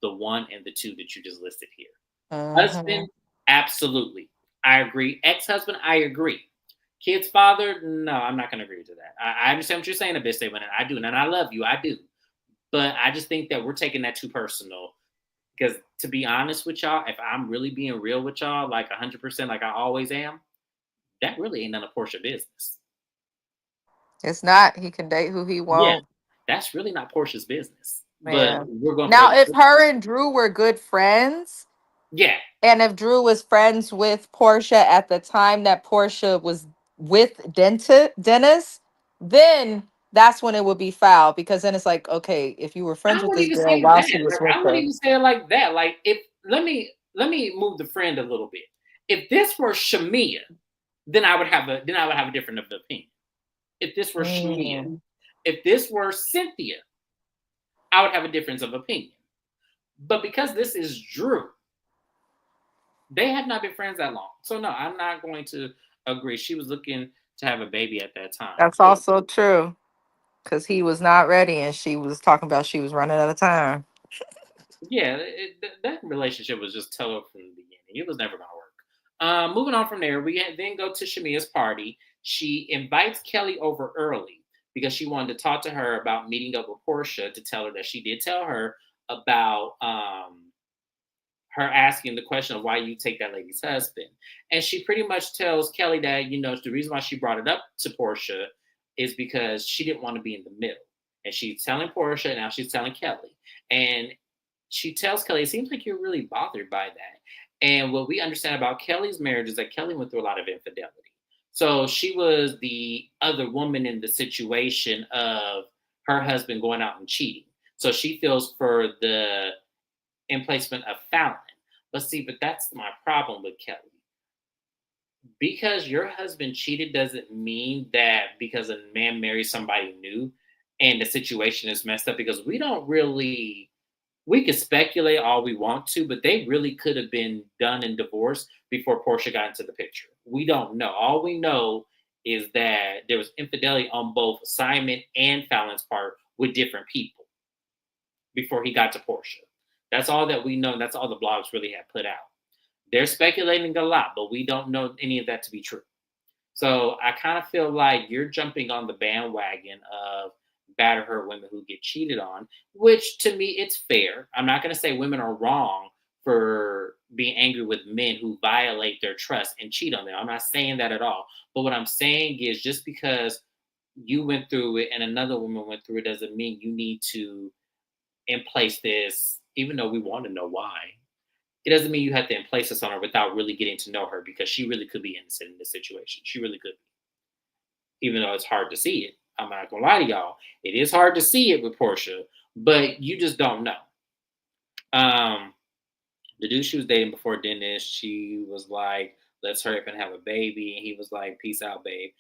S1: the one and the two that you just listed here.
S2: Hmm.
S1: Husband, absolutely. I agree. Ex-husband, I agree. Kid's father, no, I'm not going to agree to that. I understand what you're saying, a bit, Stephen, and I do, and I love you, I do. But I just think that we're taking that too personal. Because to be honest with y'all, if I'm really being real with y'all, like 100%, like I always am, that really ain't none of Portia business.
S2: It's not. He can date who he
S1: Yeah,
S2: won't.
S1: that's really not Portia's business. But
S2: Yeah.
S1: we're going to play
S2: Now, if
S1: the
S2: her and Drew were good friends,
S1: yeah.
S2: and if Drew was friends with Portia at the time that Portia was with Dennis, then that's when it would be foul because then it's like, okay, if you were friends
S1: I
S2: with
S1: wouldn't
S2: this
S1: even
S2: girl
S1: say
S2: while
S1: that.
S2: she was
S1: Like
S2: with
S1: I wouldn't
S2: her.
S1: even say it like that. Like if let me move the friend a little bit. If this were Shamia, then I would have a different opinion. If this were Shamia,
S2: Mm.
S1: if this were Cynthia, I would have a difference of opinion. But because this is Drew, they have not been friends that long. So no, I'm not going to agree. She was looking to have a baby at that time.
S2: That's also true because he was not ready and she was talking about she was running out of time.
S1: Yeah, that relationship was just total from the beginning. It was never going to work. Moving on from there, then go to Shamia's party. She invites Kelly over early because she wanted to talk to her about meeting up with Portia to tell her that she did tell her about her asking the question of why you take that lady's husband. And she pretty much tells Kelly that, the reason why she brought it up to Portia is because she didn't want to be in the middle. And she's telling Portia, and now she's telling Kelly. And she tells Kelly, it seems like you're really bothered by that. And what we understand about Kelly's marriage is that Kelly went through a lot of infidelity. So she was the other woman in the situation of her husband going out and cheating. So she feels for the emplacement of Fallon. But see, but that's my problem with Kelly. Because your husband cheated doesn't mean that because a man marries somebody new and the situation is messed up because we could speculate all we want to, but they really could have been done and divorced before Portia got into the picture. We don't know. All we know is that there was infidelity on both Simon and Fallon's part with different people before he got to Portia. That's all that we know. And that's all the blogs really have put out. They're speculating a lot, but we don't know any of that to be true. So I kind of feel like you're jumping on the bandwagon of battered hurt women who get cheated on, which to me it's fair. I'm not going to say women are wrong for being angry with men who violate their trust and cheat on them. I'm not saying that at all. But what I'm saying is just because you went through it and another woman went through it doesn't mean you need to in place this, even though we want to know why. It doesn't mean you have to in place this on her without really getting to know her because she really could be innocent in this situation. She really could be, even though it's hard to see it. I'm not gonna lie to y'all. It is hard to see it with Portia, but you just don't know. Um, the dude she was dating before Dennis, she was like, "Let's hurry up and have a baby," and he was like, "Peace out, babe."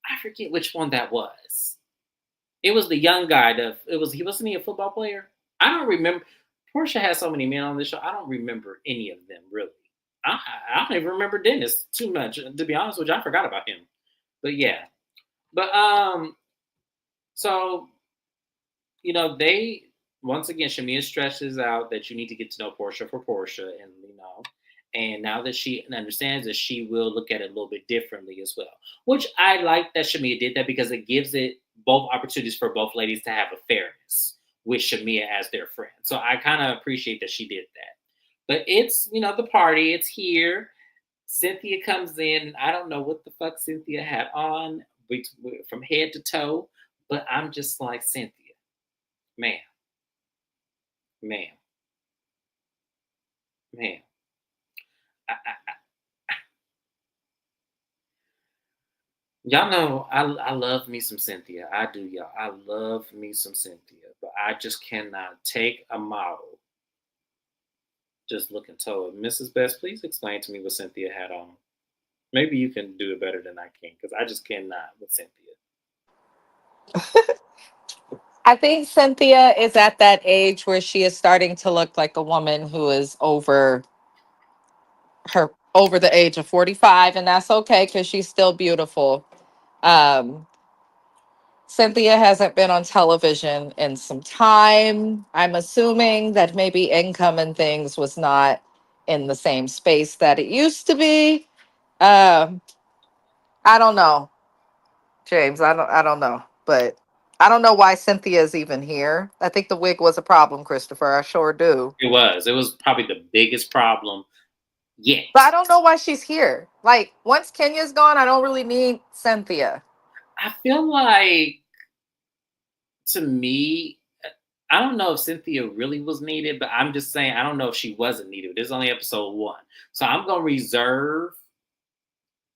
S1: I forget which one that was. It was the young guy. He wasn't he a football player? I don't remember. Portia has so many men on this show. I don't remember any of them really. I don't even remember Dennis too much. To be honest with you, I forgot about him. But yeah. But so they once again Shamia stresses out that you need to get to know Portia for Portia, and now that she understands that she will look at it a little bit differently as well. Which I like that Shamia did that because it gives it both opportunities for both ladies to have a fairness with Shamia as their friend. So I kind of appreciate that she did that. But it's the party, it's here. Cynthia comes in, and I don't know what the fuck Cynthia had on from head to toe, but I'm just like, Cynthia, man, man, man. I, y'all know I love me some Cynthia. I do, y'all. I love me some Cynthia, but I just cannot take a model just looking told. Mrs. Best, please explain to me what Cynthia had on. Maybe you can do it better than I can because I just cannot with Cynthia.
S2: I think Cynthia is at that age where she is starting to look like a woman who is over the age of 45, and that's okay because she's still beautiful. Um Cynthia hasn't been on television in some time. I'm assuming that maybe income and things was not in the same space that it used to be. Um, I don't know, James. I don't know, but I don't know why Cynthia is even here. I think the wig was a problem, Christopher. I sure do.
S1: It was. It was probably the biggest problem
S2: But I
S1: yet.
S2: don't know why she's here. Like once Kenya's gone, I don't really need Cynthia.
S1: I feel like, to me, I don't know if Cynthia really was needed, but I'm just saying I don't know if she wasn't needed. This is only episode 1. So I'm gonna reserve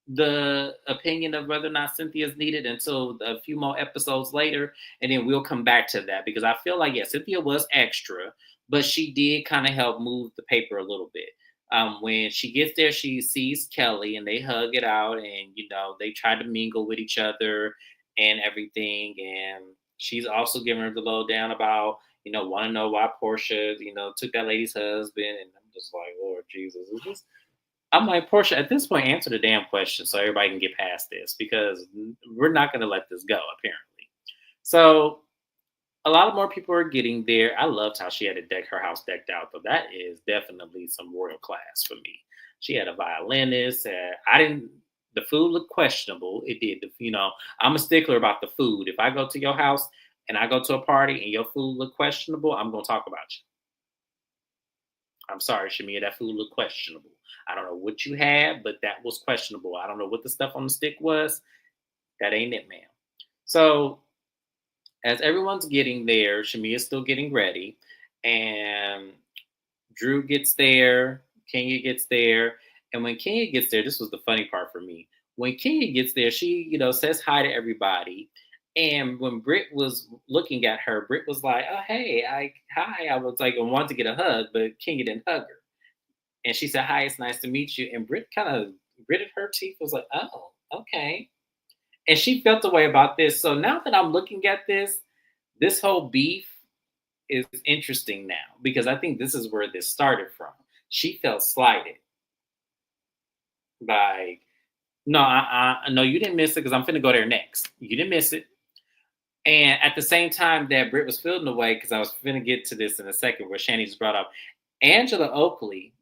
S1: the opinion of whether or not Cynthia is needed until a few more episodes later, and then we'll come back to that because I feel like, yeah, Cynthia was extra, but she did kind of help move the paper a little bit. When she gets there, she sees Kelly and they hug it out, and they try to mingle with each other and everything. And she's also giving her the lowdown about want to know why Portia took that lady's husband, and I'm just like, Lord Jesus, is this? I'm like, Portia, at this point, answer the damn question so everybody can get past this because we're not going to let this go, apparently. So, a lot of more people are getting there. I loved how she had her house decked out, though. That is definitely some royal class for me. She had a violinist. The food looked questionable. It did. I'm a stickler about the food. If I go to your house and I go to a party and your food look questionable, I'm going to talk about you. I'm sorry, Shamia, that food looked questionable. I don't know what you had, but that was questionable. I don't know what the stuff on the stick was. That ain't it, ma'am. So as everyone's getting there, Shamia's still getting ready, and Drew gets there, Kenya gets there, and when Kenya gets there, this was the funny part for me. When Kenya gets there, she, says hi to everybody. And when Britt was looking at her, Britt was like, "Oh, hey, hi." I was like, I wanted to get a hug, but Kenya didn't hug her. And she said, "Hi, it's nice to meet you." And Britt kind of gritted her teeth, was like, "Oh, okay." And she felt the way about this. So now that I'm looking at this whole beef is interesting now because I think this is where this started from. She felt slighted by, no, no, you didn't miss it because I'm finna go there next. You didn't miss it. And at the same time that Britt was feeling the way, because I was finna get to this in a second, where Shani just brought up, Angela Oakley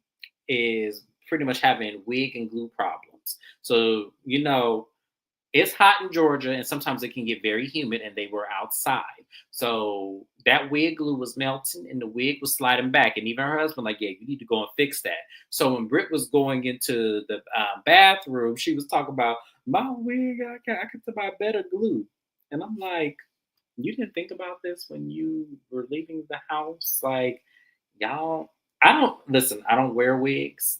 S1: is pretty much having wig and glue problems. So, it's hot in Georgia and sometimes it can get very humid, and they were outside. So that wig glue was melting and the wig was sliding back. And even her husband, like, yeah, you need to go and fix that. So when Britt was going into the bathroom, she was talking about my wig, I could buy better glue. And I'm like, you didn't think about this when you were leaving the house? Like, y'all, I don't wear wigs.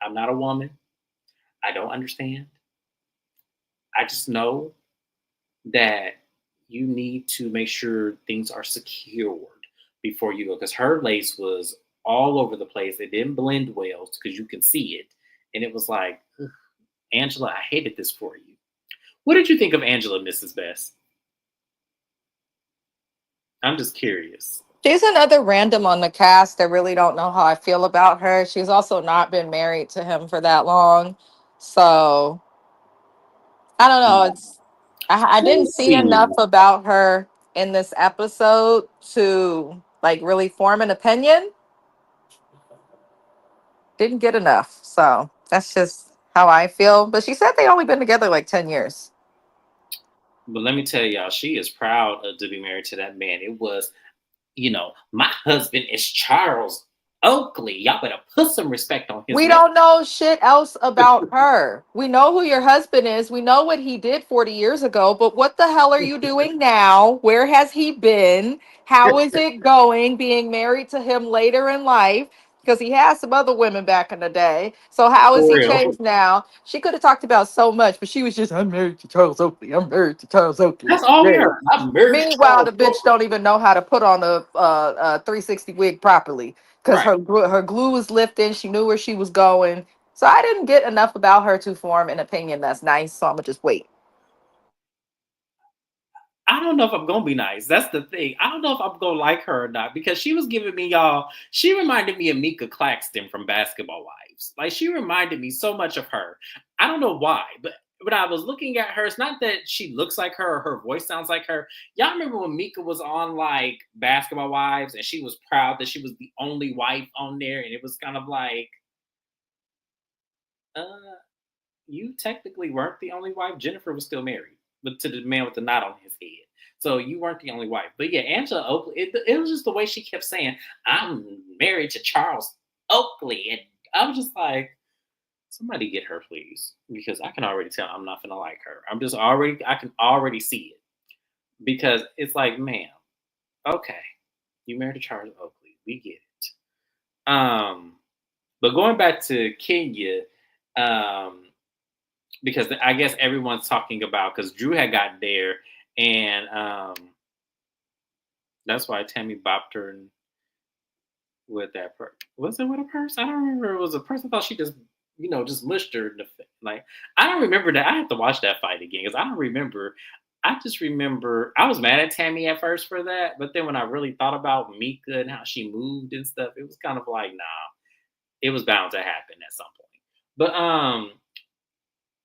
S1: I'm not a woman. I don't understand. I just know that you need to make sure things are secured before you go, because her lace was all over the place. It didn't blend well because you can see it. And it was like, ugh, Angela, I hated this for you. What did you think of Angela, Mrs. Best? I'm just curious.
S2: She's another random on the cast. I really don't know how I feel about her. She's also not been married to him for that long. So I don't know. I
S1: We'll
S2: didn't see enough
S1: see.
S2: about her in this episode to like really form an opinion. Didn't get enough. So that's just how I feel. But she said they only been together like 10 years.
S1: But let me tell y'all, she is proud to be married to that man. It was, my husband is Charles Oakley. Y'all better put some respect on his
S2: We
S1: name.
S2: don't know shit else about her. We know who your husband is. We know what he did 40 years ago, but what the hell are you doing now? Where has he been? How is it going being married to him later in life? Because he had some other women back in the day. So how is
S1: For
S2: he
S1: real.
S2: changed now? She could have talked about so much, but she was just, I'm married to Charles Oakley. I'm married to Charles Oakley.
S1: That's all we
S2: Yeah.
S1: heard. I'm married to
S2: Meanwhile,
S1: Charles
S2: the bitch
S1: Oakley.
S2: don't even know how to put on a 360 wig properly because
S1: Right.
S2: her glue was lifting. She knew where she was going. So I didn't get enough about her to form an opinion that's nice. So I'm gonna just wait.
S1: I don't know if I'm gonna be nice. That's the thing. I don't know if I'm gonna like her or not because she was giving me, y'all. She reminded me of Mika Claxton from Basketball Wives. Like, she reminded me so much of her. I don't know why, but But I was looking at her. It's not that she looks like her or her voice sounds like her. Y'all remember when Mika was on like Basketball Wives and she was proud that she was the only wife on there, and it was kind of like, uh, you technically weren't the only wife. Jennifer was still married, but to the man with the knot on his head. So you weren't the only wife. But yeah, Angela Oakley, it was just the way she kept saying, I'm married to Charles Oakley. And I was just like, somebody get her, please. Because I can already tell I'm not gonna like her. I can already see it. Because it's like, ma'am, okay, you married to Charles Oakley. We get it. But going back to Kenya, um, because I guess everyone's talking about because Drew had got there, and that's why Tammy bopped her with that purse. Was it with a purse? I don't remember. It was a purse. I thought she just, just mushed her. Like, I don't remember that. I have to watch that fight again because I don't remember. I just remember I was mad at Tammy at first for that, but then when I really thought about Mika and how she moved and stuff, it was kind of like, nah, it was bound to happen at some point. But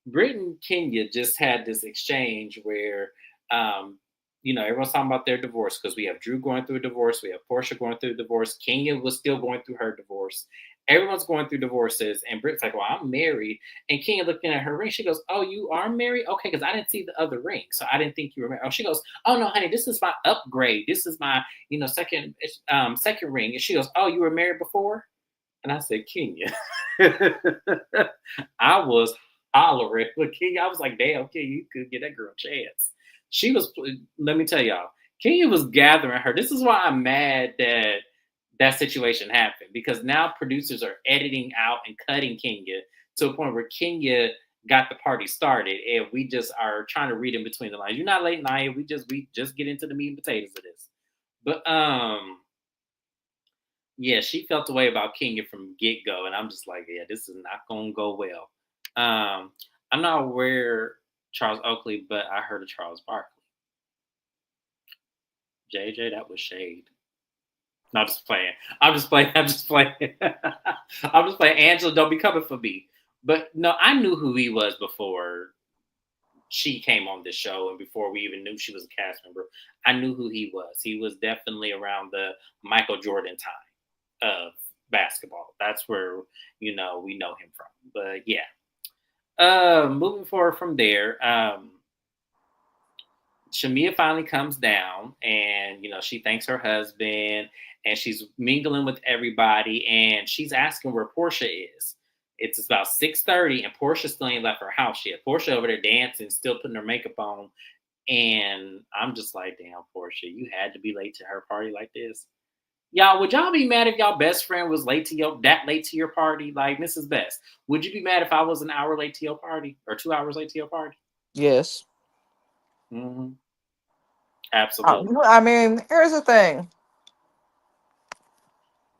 S1: Britain and Kenya just had this exchange where, um, everyone's talking about their divorce because we have Drew going through a divorce, we have Portia going through a divorce, Kenya was still going through her divorce. Everyone's going through divorces, and Britt's like, "Well, I'm married." And Kenya looking at her ring, she goes, "Oh, you are married? Okay, because I didn't see the other ring, so I didn't think you were married." Oh, she goes, "Oh no, honey, this is my upgrade. This is my, second ring." And she goes, "Oh, you were married before?" And I said, "Kenya." I was hollering. But Kenya, I was like, damn, Kenya, you could get that girl a chance. She was, let me tell y'all, Kenya was gathering her. This is why I'm mad that that situation happened because now producers are editing out and cutting Kenya to a point where Kenya got the party started and we just are trying to read in between the lines. You're not late, Naya. We just get into the meat and potatoes of this. But yeah, she felt the way about Kenya from get go, and I'm just like, yeah, this is not gonna go well. I'm not aware Charles Oakley, but I heard of Charles Barkley. JJ, that was shade. No, I'm just playing. I'm just playing. I'm just playing. I'm just playing. Angela, don't be coming for me. But no, I knew who he was before she came on this show, and before we even knew she was a cast member. I knew who he was. He was definitely around the Michael Jordan time of basketball. That's where we know him from. But yeah, moving forward from there, Shamia finally comes down, and she thanks her husband, and she's mingling with everybody, and she's asking where Portia is. It's about 6:30, and Portia still ain't left her house yet. Portia over there dancing, still putting her makeup on, and I'm just like, damn, Portia, you had to be late to her party like this. Y'all, would y'all be mad if y'all best friend was late to your party? Like Mrs. Best, would you be mad if I was an hour late to your party or 2 hours late to your party?
S2: Yes.
S1: Hmm. Absolutely.
S2: I mean, here's the thing.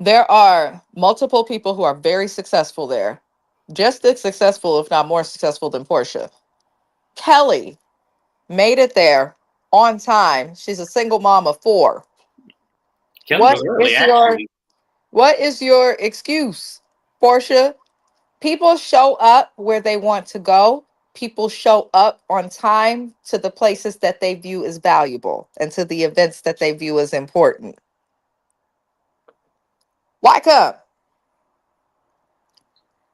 S2: There are multiple people who are very successful there. Just as successful, if not more successful than Portia. Kelly made it there on time. She's a single mom of four.
S1: Kelly
S2: What
S1: was early,
S2: is your
S1: actually.
S2: what is your excuse, Portia? People show up where they want to go. People show up on time to the places that they view as valuable and to the events that they view as important. Why come?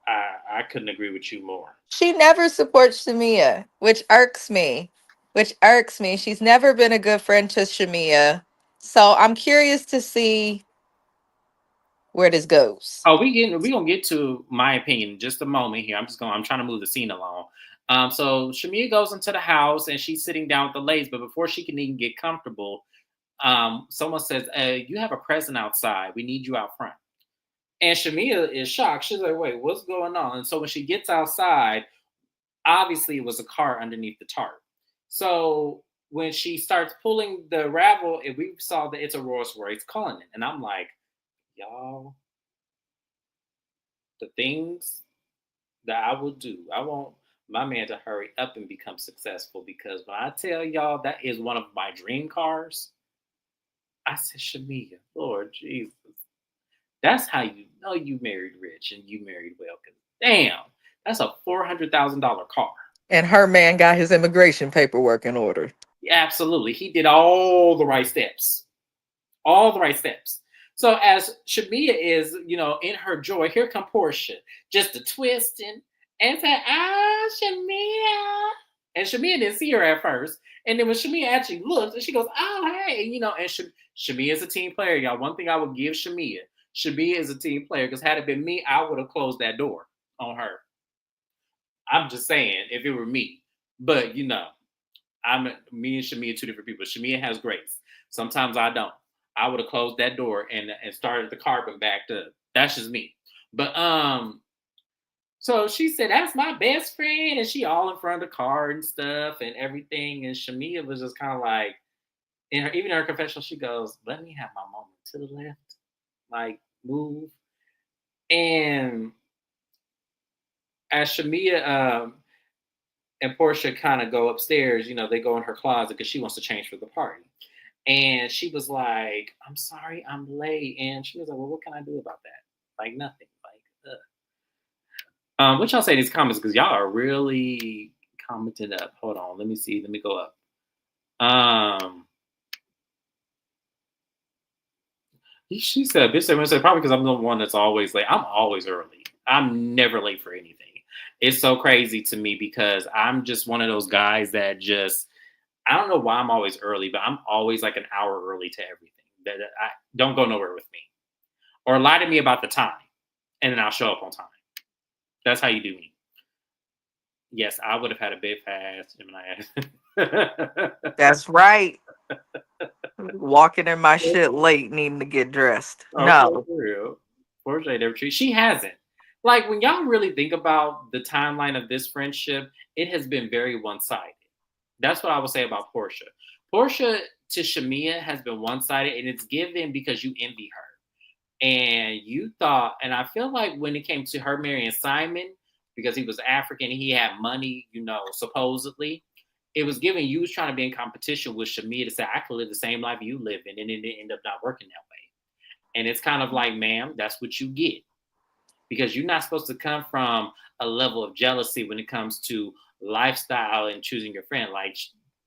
S1: I couldn't agree with you more.
S2: She never supports Shamia, which irks me. Which irks me. She's never been a good friend to Shamia. So I'm curious to see where this goes.
S1: Oh, we gonna get to my opinion in just a moment here. I'm trying to move the scene along. So Shamia goes into the house and she's sitting down with the ladies, but before she can even get comfortable, someone says, "You have a present outside. We need you out front." And Shamia is shocked. She's like, "Wait, what's going on?" And so when she gets outside, obviously it was a car underneath the tarp. So when she starts pulling the ravel, and we saw that it's a Rolls Royce Cullinan, and I'm like, y'all, the things that I will do, I want my man to hurry up and become successful because when I tell y'all that is one of my dream cars, I said, Shamia, Lord Jesus, that's how you know you married rich and you married well. Cause damn, that's a $400,000 car.
S2: And her man got his immigration paperwork in order.
S1: Absolutely. He did all the right steps. All the right steps. So as Shamia is, in her joy, here come Portia, just a twisting and say, Shamia. And Shamia didn't see her at first. And then when Shamia actually looks, and she goes, oh, hey, and Shamia is a team player, y'all. One thing I would give Shamia is a team player, because had it been me, I would have closed that door on her. I'm just saying, if it were me. But, me and Shamia two different people. Shamia has grace. Sometimes I don't. I would have closed that door and started the carpet back up. That's just me. But so she said, that's my best friend, and she all in front of the car and stuff and everything. And Shamia was just kind of like, even in her confessional, she goes, let me have my moment to the left. Like, move. And as Shamia and Portia kind of go upstairs, they go in her closet because she wants to change for the party. And she was like, I'm sorry, I'm late. And she was like, well, what can I do about that? Like, nothing. Like, what y'all say in these comments? Because y'all are really commenting up. Hold on. Let me see. Let me go up. She said, bitch, they said, probably because I'm the one that's always late. I'm always early. I'm never late for anything. It's so crazy to me because I'm just one of those guys that just, I don't know why I'm always early, but I'm always like an hour early to everything. That I don't go nowhere with me, or lie to me about the time, and then I'll show up on time. That's how you do me. Yes, I would have had a bit fast, Gemini.
S2: That's right. Walking in my shit late, needing to get dressed.
S1: Oh,
S2: No.
S1: for real. Fortunately, never treated. She hasn't. Like, when y'all really think about the timeline of this friendship, it has been very one-sided. That's what I would say about Portia. Portia to Shamia has been one-sided, and it's given because you envy her. And you thought, and I feel like when it came to her marrying Simon, because he was African, he had money, supposedly, it was given you was trying to be in competition with Shamia to say, I could live the same life you live in, and it didn't end up not working that way. And it's kind of like, ma'am, that's what you get. Because you're not supposed to come from a level of jealousy when it comes to lifestyle and choosing your friend. Like,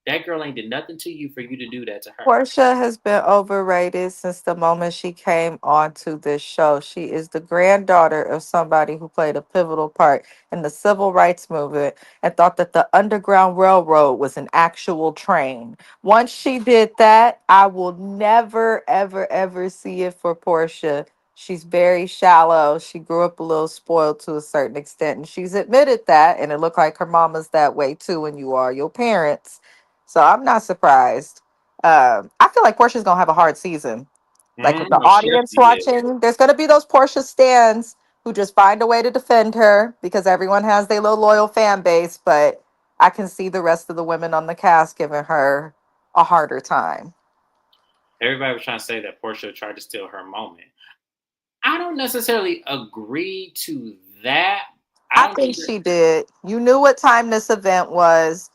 S1: that girl ain't did nothing to you for you to do that to her.
S2: Portia has been overrated since the moment she came onto this show. She is the granddaughter of somebody who played a pivotal part in the civil rights movement and thought that the Underground Railroad was an actual train. Once she did that, I will never, ever, ever see it for Portia. She's very shallow. She grew up a little spoiled to a certain extent, and she's admitted that. And it looked like her mama's that way too, when you are your parents. So I'm not surprised. I feel like Portia's gonna have a hard season. Like with the
S1: No, she
S2: audience
S1: definitely is.
S2: watching, there's gonna be those Portia stands who just find a way to defend her because everyone has their little loyal fan base. But I can see the rest of the women on the cast giving her a harder time.
S1: Everybody was trying to say that Portia tried to steal her moment. I don't necessarily agree to that. I
S2: I
S1: don't
S2: think
S1: think that.
S2: she did. You knew what time this event was.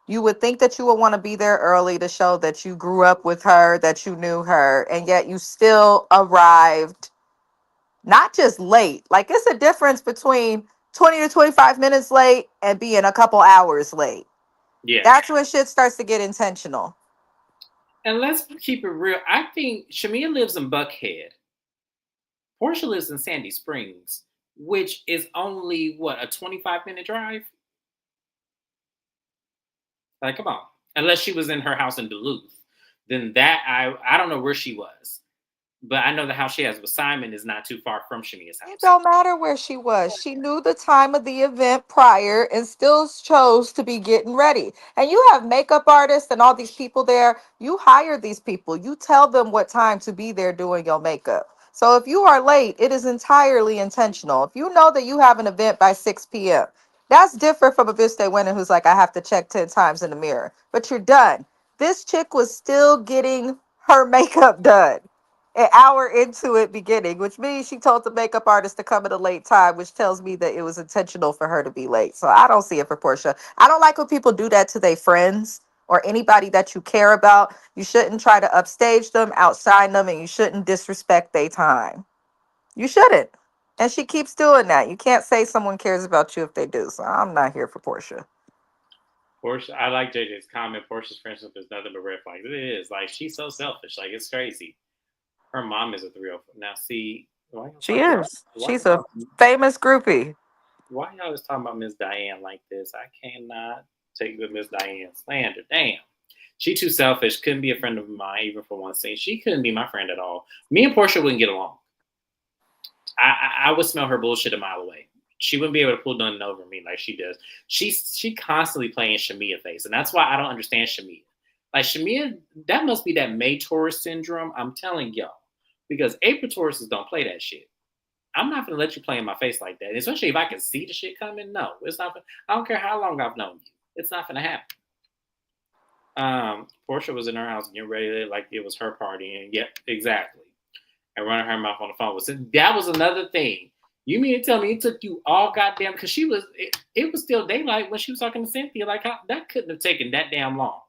S2: You would think that you would want to be there early to show that you grew up with her, that you knew her, and yet you still arrived not just late. Like, it's a difference between 20 to 25 minutes late and being a couple hours late.
S1: Yeah.
S2: That's when shit starts to get intentional.
S1: And let's keep it real. I think Shamia lives in Buckhead. Portia lives in Sandy Springs, which is only, what, a 25-minute drive? Like, come on. Unless she was in her house in Duluth. Then that, I don't know where she was. But I know the house she has with Simon is not too far from Shamia's
S2: It
S1: house.
S2: don't matter where she was. She knew the time of the event prior and still chose to be getting ready. And you have makeup artists and all these people there. You hire these people. You tell them what time to be there doing your makeup. So if you are late, it is entirely intentional. If you know that you have an event by 6 p.m., that's different from a bitch that went in who's like, I have to check 10 times in the mirror. But you're done. This chick was still getting her makeup done an hour into it beginning, which means she told the makeup artist to come at a late time, which tells me that it was intentional for her to be late. So I don't see it for Portia. I don't like when people do that to their friends or anybody that you care about. You shouldn't try to upstage them, outshine them, and you shouldn't disrespect their time. You shouldn't. And she keeps doing that. You can't say someone cares about you if they do. So I'm not here for Portia.
S1: Portia, I like JJ's comment. Portia's friendship is nothing but red flags. It is like she's so selfish. Like it's crazy. Her mom is a 304. Now, see,
S2: She is.
S1: why
S2: She's
S1: y'all
S2: a famous groupie.
S1: why y'all always talking about Miss Diane like this? I cannot take the Miss Diane slander. Damn. She too selfish. Couldn't be a friend of mine even for one scene. She couldn't be my friend at all. Me and Portia wouldn't get along. I would smell her bullshit a mile away. She wouldn't be able to pull nothing over me like she does. She constantly playing Shamia face, and that's why I don't understand Shamia. Like Shamia, that must be that May Taurus syndrome. I'm telling y'all, because April Tauruses don't play that shit. I'm not gonna let you play in my face like that, especially if I can see the shit coming. No, it's not. I don't care how long I've known you. It's not gonna happen. Portia was in her house getting ready like it was her party, and yep, exactly. And running her mouth on the phone. That was another thing. You mean to tell me it took you all goddamn because it was still daylight when she was talking to Cynthia. Like that couldn't have taken that damn long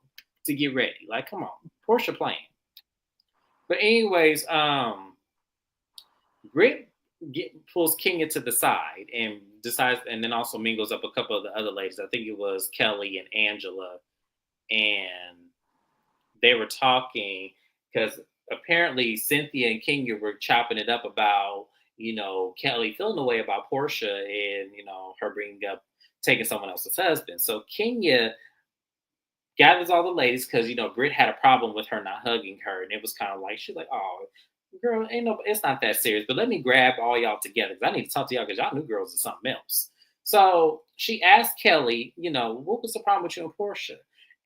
S1: to get ready. Like, come on, Portia playing. But anyways, Britt pulls Kenya to the side and decides, and then also mingles up a couple of the other ladies. I think it was Kelly and Angela, and they were talking because apparently Cynthia and Kenya were chopping it up about, Kelly feeling the way about Portia and, her bringing up taking someone else's husband. So Kenya gathers all the ladies because, Britt had a problem with her not hugging her. And it was kind of like, she's like, oh, girl, it's not that serious, but let me grab all y'all together because I need to talk to y'all because y'all new girls are something else. So she asked Kelly, what was the problem with you and Portia?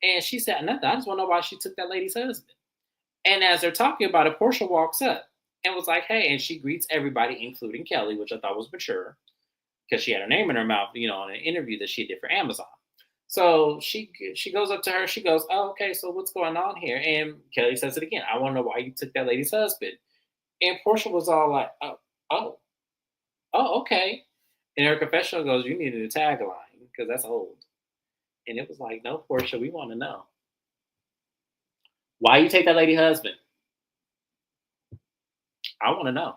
S1: And she said, nothing. I just want to know why she took that lady's husband. And as they're talking about it, Portia walks up and was like, hey, and she greets everybody, including Kelly, which I thought was mature because she had her name in her mouth, in an interview that she did for Amazon. So she goes up to her. She goes, oh, okay, so what's going on here? And Kelly says it again. I want to know why you took that lady's husband. And Portia was all like, oh, okay. And her confessional goes, you needed a tagline because that's old. And it was like, no, Portia, we want to know. Why you take that lady husband? I want to know.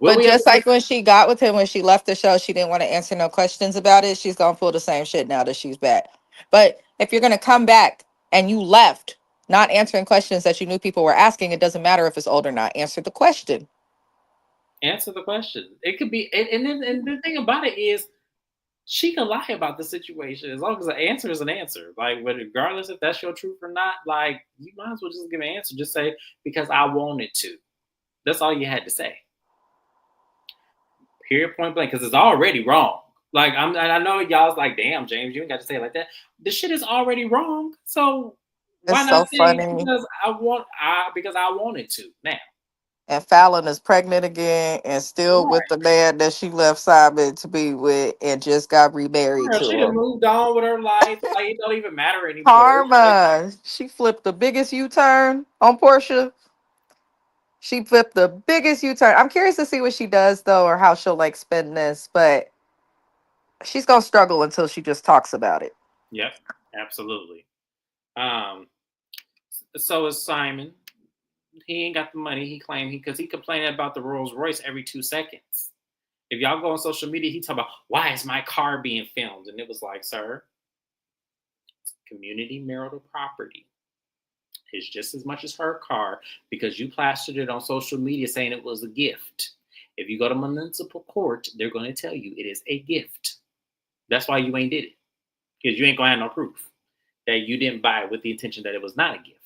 S2: But just like when she got with him, when she left the show, she didn't want to answer no questions about it. She's going to pull the same shit now that she's back. But if you're going to come back and you left, not answering questions that you knew people were asking, it doesn't matter if it's old or not. Answer the question.
S1: Answer the question. It could be, and the thing about it is, she can lie about the situation as long as the answer is an answer. Like, regardless if that's your truth or not, like, you might as well just give an answer. Just say, because I wanted to. That's all you had to say. Period, point blank, because it's already wrong. Like, I know y'all's like, damn, James, you ain't got to say it like that. The shit is already wrong. So why
S2: It's
S1: not
S2: so
S1: say
S2: funny.
S1: because I wanted to now?
S2: And Fallon is pregnant again and still
S1: Right.
S2: with the man that she left Simon to be with and just got remarried
S1: Girl,
S2: to
S1: she done
S2: him.
S1: moved on with her life. Like, it don't even matter anymore. Like,
S2: Karma. She flipped the biggest U-turn on Portia. She flipped the biggest U-turn. I'm curious to see what she does though, or how she'll like spin this, but she's gonna struggle until she just talks about it.
S1: yep, absolutely. Um, so is Simon. He ain't got the money. He claimed because he complained about the Rolls Royce every 2 seconds. If y'all go on social media, he talk about why is my car being filmed, and it was like, sir, community marital property is just as much as her car because you plastered it on social media saying it was a gift. If you go to municipal court, they're going to tell you it is a gift. That's why you ain't did it because you ain't gonna have no proof that you didn't buy it with the intention that it was not a gift.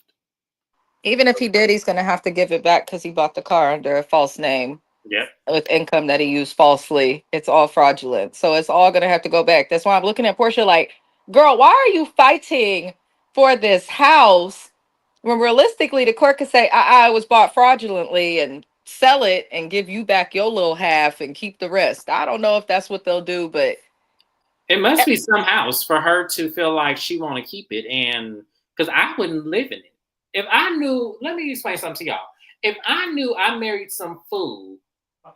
S2: Even if he did, he's gonna have to give it back because he bought the car under a false name.
S1: Yep.
S2: With income that he used falsely. It's all fraudulent. So it's all going to have to go back. That's why I'm looking at Portia like, girl, why are you fighting for this house when realistically the court could say, I was bought fraudulently and sell it and give you back your little half and keep the rest. I don't know if that's what they'll do, but
S1: it must be some house for her to feel like she want to keep it. And because I wouldn't live in it. If I knew, let me explain something to y'all. If I knew I married some fool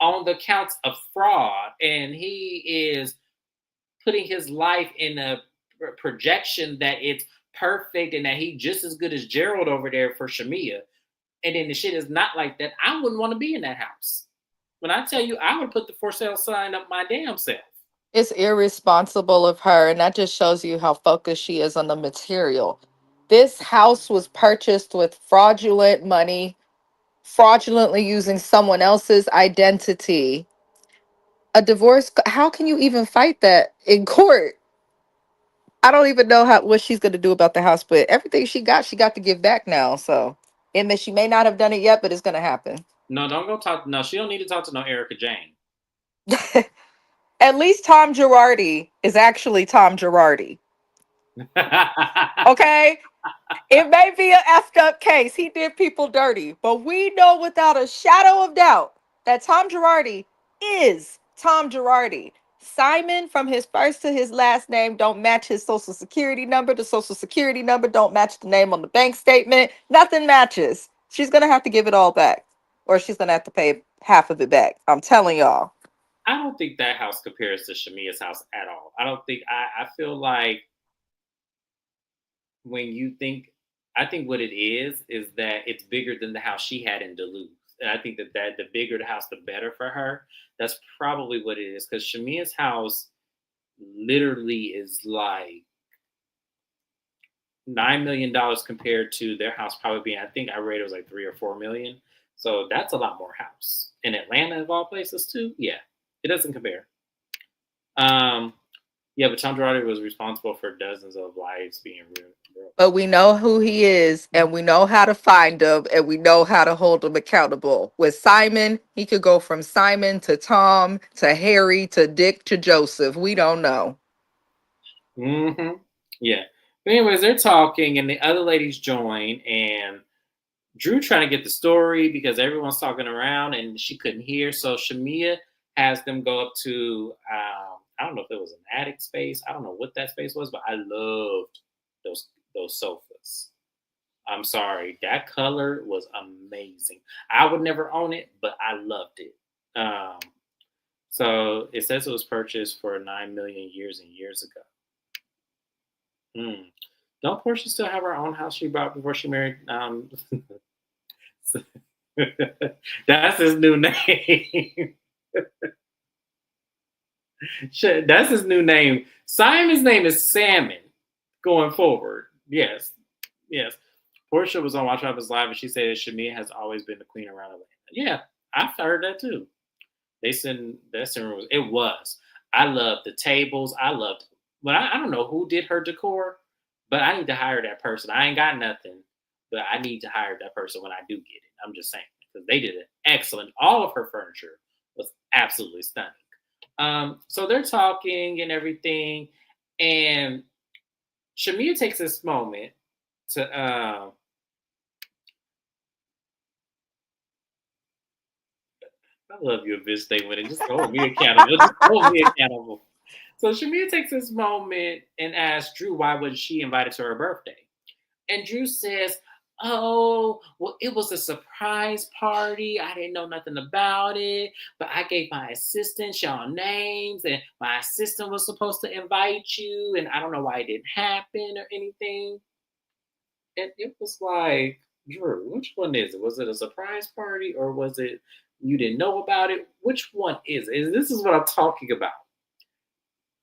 S1: on the counts of fraud and he is putting his life in a projection that it's perfect and that he just as good as Gerald over there for Shamia, and then the shit is not like that, I wouldn't want to be in that house. When I tell you, I would put the for sale sign up my damn self.
S2: It's irresponsible of her, and that just shows you how focused she is on the material. This house was purchased with fraudulent money, fraudulently using someone else's identity. A divorce, how can you even fight that in court? I don't even know how what she's gonna do about the house, but everything she got to give back now. So, and that she may not have done it yet, but it's gonna happen.
S1: No, don't go talk. No, she don't need to talk to no Erica Jane.
S2: At least Tom Girardi is actually Tom Girardi. Okay, it may be an effed up case. He did people dirty, but we know without a shadow of doubt that Tom Girardi is Tom Girardi. Simon, from his first to his last name, don't match his social security number. The social security number don't match the name on the bank statement. Nothing matches. She's gonna have to give it all back, or she's gonna have to pay half of it back. I'm telling y'all.
S1: I don't think that house compares to Shamia's house at all. I don't think I feel like when you think I think what it is that it's bigger than the house she had in Duluth. And I think that the bigger the house, the better for her. That's probably what it is. Because Shamia's house literally is like $9 million compared to their house probably being, I think I read it was like 3 or 4 million. So that's a lot more house. In Atlanta of all places too. Yeah. It doesn't compare. Um yeah, but Tom Girardi was responsible for dozens of lives being ruined.
S2: But we know who he is, and we know how to find him, and we know how to hold him accountable. With Simon, he could go from Simon to Tom to Harry to Dick to Joseph. We don't know.
S1: Mm-hmm. Yeah. But anyways, they're talking, and the other ladies join, and Drew trying to get the story because everyone's talking around, and she couldn't hear. So Shamia has them go up to I don't know if it was an attic space. I don't know what that space was, but I loved those those sofas. I'm sorry, that color was amazing. I would never own it, but I loved it. Um, so it says it was purchased for 9 million years and years ago. Hmm. Don't Portia still have her own house she bought before she married? That's his new name. That's his new name. Simon's name is Salmon going forward. Yes. Yes. Portia was on Watch Office Live and she said that Shamia has always been the queen around Atlanta. Yeah, I've heard that too. They said that room was, it was. I loved the tables. I loved, but I don't know who did her decor, but I need to hire that person. I ain't got nothing, but I need to hire that person when I do get it. I'm just saying because they did it excellent. All of her furniture was absolutely stunning. So they're talking and everything, and Shamia takes this moment to I love you, bitch. Stay with it. Just hold me accountable. Just hold me accountable. So Shamia takes this moment and asks Drew why was she invited to her birthday, and Drew says, "Oh, well, it was a surprise party. I didn't know nothing about it, but I gave my assistant y'all names, and my assistant was supposed to invite you, and I don't know why it didn't happen or anything." And it was like, Drew, which one is it? Was it a surprise party or was it you didn't know about it? Which one is it? This is what I'm talking about.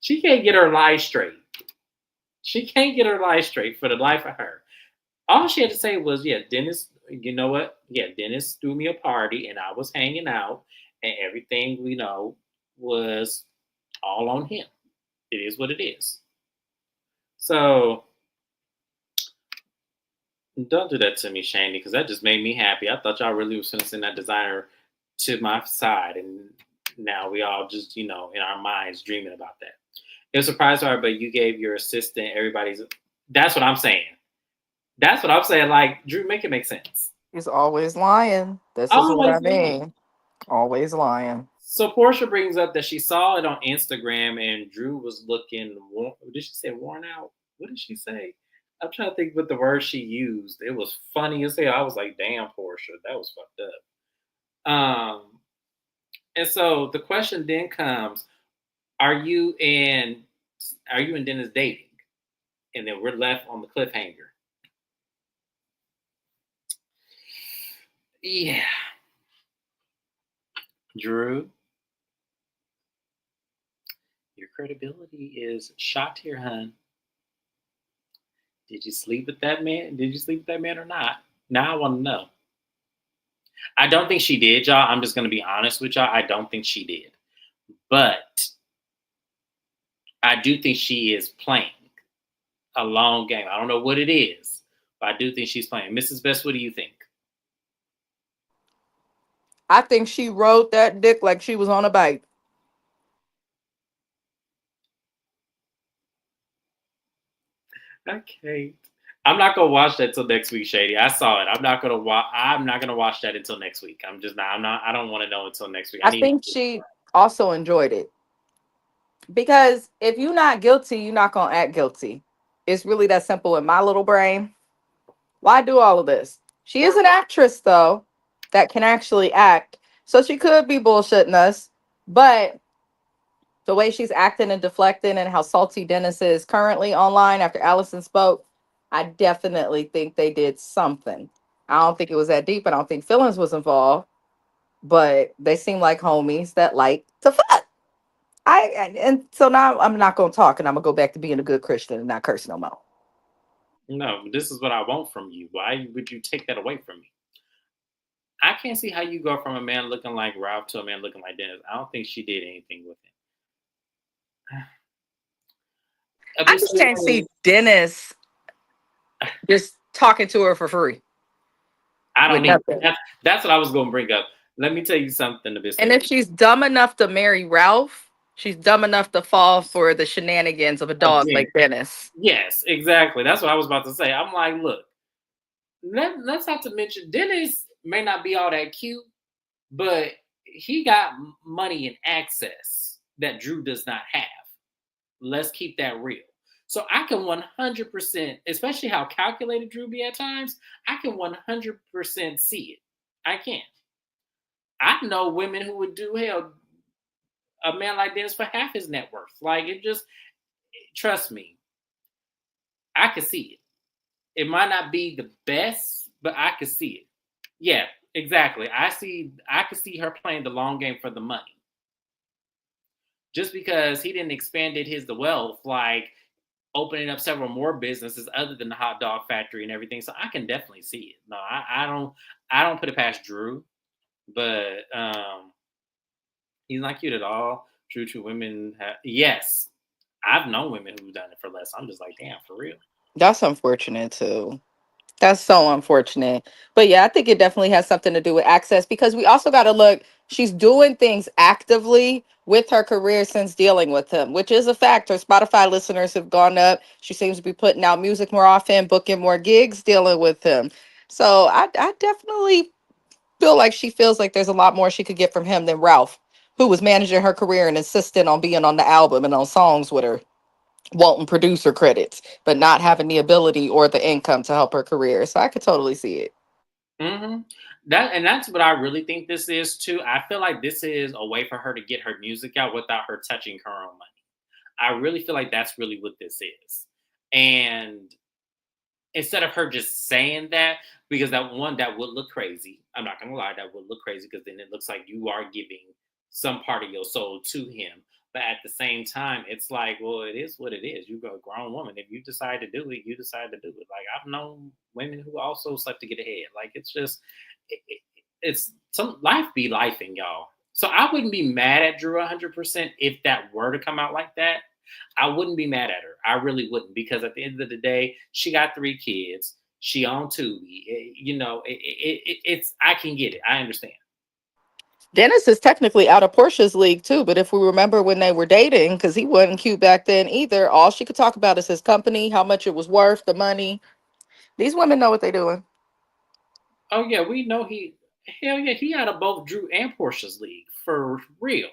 S1: She can't get her life straight. She can't get her life straight for the life of her. All she had to say was, yeah, Dennis, you know what? Yeah, Dennis threw me a party and I was hanging out and everything, was all on him. It is what it is. So don't do that to me, Shandy, because that just made me happy. I thought y'all really was going to send that designer to my side, and now we all just, in our minds dreaming about that. It was a surprise to her, but you gave your assistant everybody's. That's what I'm saying. That's what I'm saying. Like, Drew, make it make sense.
S2: He's always lying. This is what
S1: Always
S2: I
S1: lying.
S2: mean. Always lying.
S1: So Portia brings up that she saw it on Instagram, and Drew was looking. Did she say worn out? What did she say? I'm trying to think what the word she used. It was funny as hell. I was like, "Damn, Portia, that was fucked up." And so the question then comes: Are you and Dennis dating? And then we're left on the cliffhanger. Yeah, Drew, you're credibility is shot here, hun. Did you sleep with that man? Did you sleep with that man or not? Now I want to know. I don't think she did, y'all. I'm just going to be honest with y'all. I don't think she did. But I do think she is playing a long game. I don't know what it is, but I do think she's playing. Mrs. Best, what do you think?
S2: I think she rode that dick like she was on a bike.
S1: Okay. I'm not gonna watch that till next week, Shady. I saw it. I'm not gonna watch. I'm not gonna watch that until next week. I'm just not. I'm not. I don't want to know until next week. I
S2: I
S1: need.
S2: think she also enjoyed it because if you're not guilty, you're not gonna act guilty. It's really that simple in my little brain. Why do all of this? She is an actress though that can actually act, so she could be bullshitting us. But the way she's acting and deflecting and how salty Dennis is currently online after Allison spoke, I definitely think they did something. I don't think it was that deep. I don't think feelings was involved, but they seem like homies that like to fuck. And so now I'm not gonna talk and I'm gonna go back to being a good Christian and not curse no more.
S1: No, this is what I want from you. Why would you take that away from me? I can't see how you go from a man looking like Ralph to a man looking like Dennis. I don't think she did anything with him.
S2: I just can't see Dennis just talking to her for free
S1: I
S2: with
S1: don't need
S2: nothing.
S1: that's what I was going to bring up. Let me tell you something,
S2: And
S1: Abyssal.
S2: if she's dumb enough to marry Ralph, she's dumb enough to fall for the shenanigans of a dog
S1: Again,
S2: like Dennis.
S1: yes, exactly. That's what I was about to say. I'm like, look, let's not to mention Dennis may not be all that cute, but he got money and access that Drew does not have. Let's keep that real. So I can 100%, especially how calculated Drew be at times, I can 100% see it. I can. I know women who would do hell a man like Dennis for half his net worth. Like it just trust me, I can see it. It might not be the best, but I can see it. Yeah, exactly. I could see her playing the long game for the money. Just because he didn't expanded his the wealth, like opening up several more businesses other than the hot dog factory and everything. So I can definitely see it. No, I don't put it past Drew, but he's not cute at all. True women have, yes. I've known women who've done it for less. I'm just like, damn, for real.
S2: That's unfortunate too. That's so unfortunate. But yeah, I think it definitely has something to do with access because we also got to look, she's doing things actively with her career since dealing with him, which is a fact. Her Spotify listeners have gone up. She seems to be putting out music more often, booking more gigs, dealing with him. So I definitely feel like she feels like there's a lot more she could get from him than Ralph, who was managing her career and insisting on being on the album and on songs with her, wanting producer credits, but not having the ability or the income to help her career. So I could totally see it.
S1: hmm that's what I really think this is too. I feel like this is a way for her to get her music out without her touching her own money. I really feel like that's really what this is. And instead of her just saying that, because that would look crazy. I'm not gonna lie, that would look crazy because then it looks like you are giving some part of your soul to him. But at the same time, it's like, well, it is what it is. You're a grown woman. If you decide to do it, you decide to do it. Like I've known women who also slept to get ahead. Like it's just, it's some life be life in y'all. So I wouldn't be mad at Drew 100% if that were to come out like that. I wouldn't be mad at her. I really wouldn't because at the end of the day, she got 3 kids. She on Tubi. It's I can get it. I understand.
S2: Dennis is technically out of Portia's league too, but if we remember when they were dating, because he wasn't cute back then either, all she could talk about is his company, how much it was worth, the money. These women know what they're doing.
S1: Oh yeah, we know he. Hell yeah, he out of both Drew and Portia's league for real.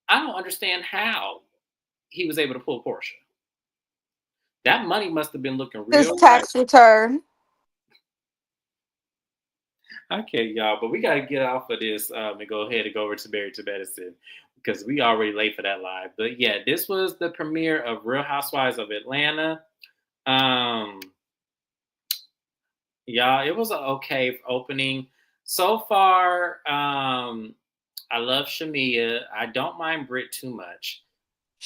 S1: I don't understand how he was able to pull Portia. That money must have been looking
S2: His
S1: real right.
S2: tax return.
S1: Okay, y'all, but we got to get off of this and go ahead and go over to Married to Medicine because we already late for that live. But yeah, this was the premiere of Real Housewives of Atlanta. Um, yeah, it was an okay opening so far. I love Shamia. I don't mind Britt too much.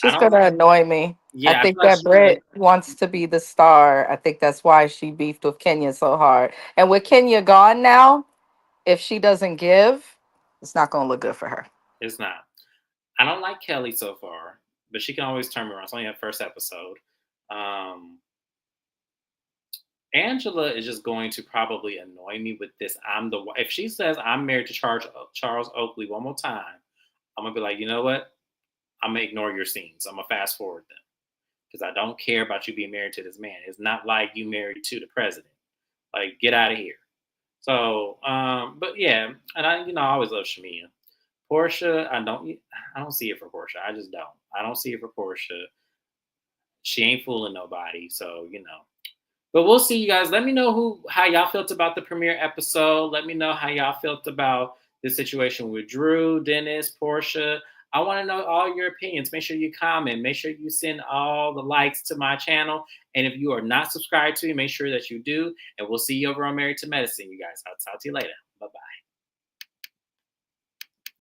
S1: I
S2: She's
S1: don't.
S2: gonna annoy me. I
S1: Yeah, I feel
S2: think
S1: like
S2: that
S1: she's gonna.
S2: Britt wants to be the star. I think that's why she beefed with Kenya so hard. And with Kenya gone now, if she doesn't give, it's not gonna look good for her.
S1: It's not. I don't like Kelly so far, but she can always turn me around. It's only her first episode. Um, Angela is just going to probably annoy me with this. If she says I'm married to Charles Oakley one more time, I'm gonna be like, you know what? I'm gonna ignore your scenes. I'm gonna fast forward them because I don't care about you being married to this man. It's not like you married to the president. Like, get out of here. So, but yeah, and I always love Shamia. Portia, I don't see it for Portia. I just don't. I don't see it for Portia. She ain't fooling nobody. So, But we'll see, you guys. Let me know how y'all felt about the premiere episode. Let me know how y'all felt about the situation with Drew, Dennis, Portia. I want to know all your opinions. Make sure you comment. Make sure you send all the likes to my channel. And if you are not subscribed to me, make sure that you do. And we'll see you over on Married to Medicine, you guys. I'll talk to you later.